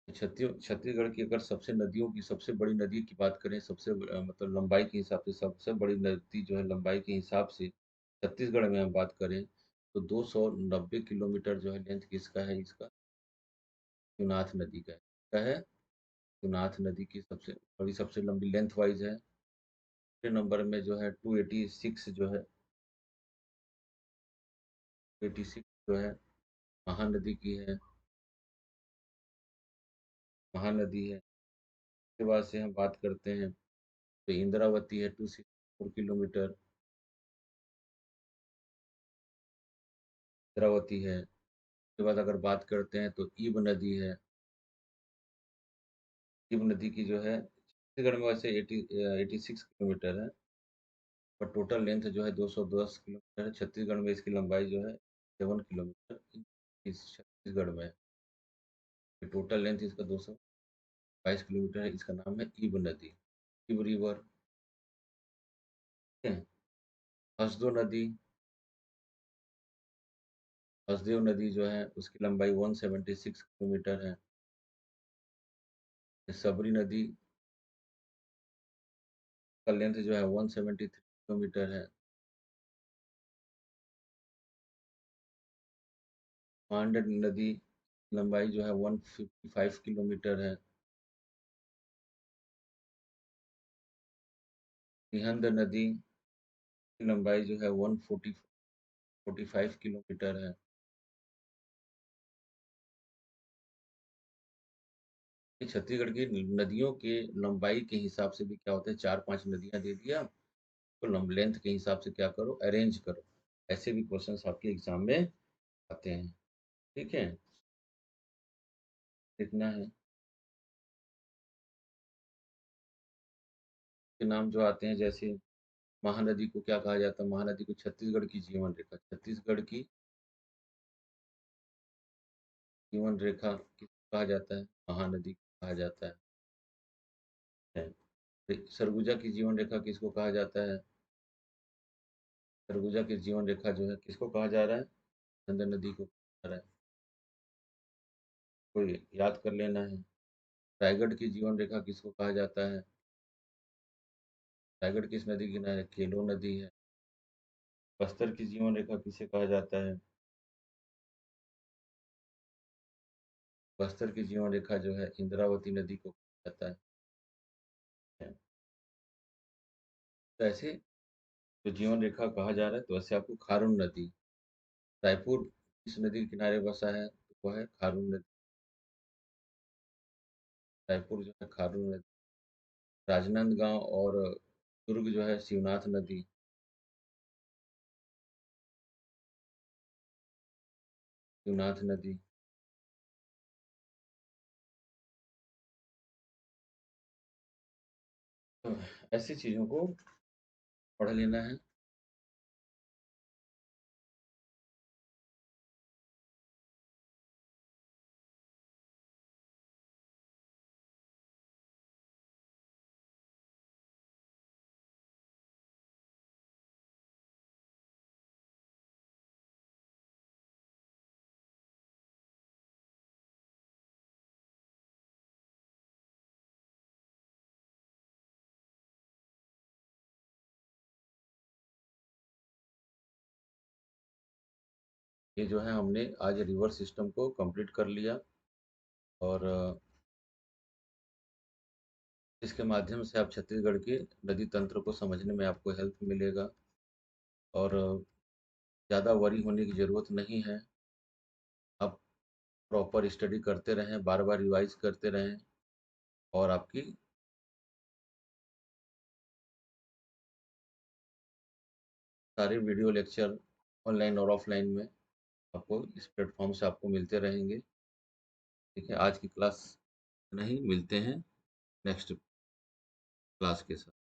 छत्तीसगढ़ की अगर सबसे नदियों की सबसे बड़ी नदी की बात करें, सबसे मतलब लंबाई के हिसाब से सबसे बड़ी नदी जो है लंबाई के हिसाब से छत्तीसगढ़ में हम बात करें तो 290 किलोमीटर जो है लेंथ किसका है, इसका शिवनाथ नदी का है। क्या है? शिवनाथ नदी की सबसे बड़ी सबसे लंबी लेंथ वाइज है। दूसरे नंबर में जो है 286 जो है 286 जो है महानदी की है, महानदी है। उसके बाद से हम बात करते हैं तो इंद्रावती है 264 किलोमीटर, इंद्रावती है। उसके बाद अगर बात करते हैं तो ईब नदी है। ईब नदी की जो है छत्तीसगढ़ में वैसे 86 किलोमीटर है, पर टोटल लेंथ जो है 210 किलोमीटर है। छत्तीसगढ़ में इसकी लंबाई जो है 7 किलोमीटर इस छत्तीसगढ़ में है। टोटल लेंथ इसका 222 किलोमीटर है। इसका नाम है ईब नदी, ईब रिवर। ठीक है? हसदो नदी, हसदेव नदी जो है उसकी लंबाई 176 किलोमीटर है। सबरी नदी का लेंथ जो है 173 किलोमीटर है। मांड नदी लंबाई जो है 155 किलोमीटर है। निहंद नदी की लंबाई जो है 145 किलोमीटर है। ये छत्तीसगढ़ की नदियों के लंबाई के हिसाब से भी क्या होता है, चार पांच नदियां दे दिया तो लेंथ के हिसाब से क्या करो, अरेंज करो। ऐसे भी क्वेश्चंस आपके एग्जाम में आते हैं। ठीक है? लिखना है। के नाम जो आते हैं जैसे महानदी को क्या कहा जाता है? महानदी को छत्तीसगढ़ की जीवन रेखा, छत्तीसगढ़ की जीवन रेखा किसको कहा जाता है? महानदी को कहा जाता है। सरगुजा की जीवन रेखा किसको कहा जाता है? सरगुजा की जीवन रेखा जो है किसको कहा जा रहा है? नर्मदा नदी को कहा जा रहा है। कोई याद कर लेना है। रायगढ़ की जीवन रेखा किसको कहा जाता है? रायगढ़ किस नदी के किनारे? केलो नदी है। बस्तर की जीवन रेखा किसे कहा जाता है? बस्तर की जीवन रेखा जो है इंद्रावती नदी को कहा जाता है। तो ऐसे जो जीवन रेखा कहा जा रहा है तो वैसे आपको खारून नदी, रायपुर इस नदी के किनारे बसा है तो वो है खारून नदी। रायपुर जो है खारून नदी। राजनांदगांव और दुर्ग जो है शिवनाथ नदी। शिवनाथ नदी। तो ऐसी चीजों को पढ़ लेना है। ये जो है हमने आज रिवर सिस्टम को कंप्लीट कर लिया और इसके माध्यम से आप छत्तीसगढ़ के नदी तंत्र को समझने में आपको हेल्प मिलेगा और ज़्यादा वरी होने की ज़रूरत नहीं है। आप प्रॉपर स्टडी करते रहें, बार बार रिवाइज करते रहें और आपकी सारे वीडियो लेक्चर ऑनलाइन और ऑफलाइन में आपको इस प्लेटफॉर्म से आपको मिलते रहेंगे। ठीक है, आज की क्लास नहीं, मिलते हैं नेक्स्ट क्लास के साथ।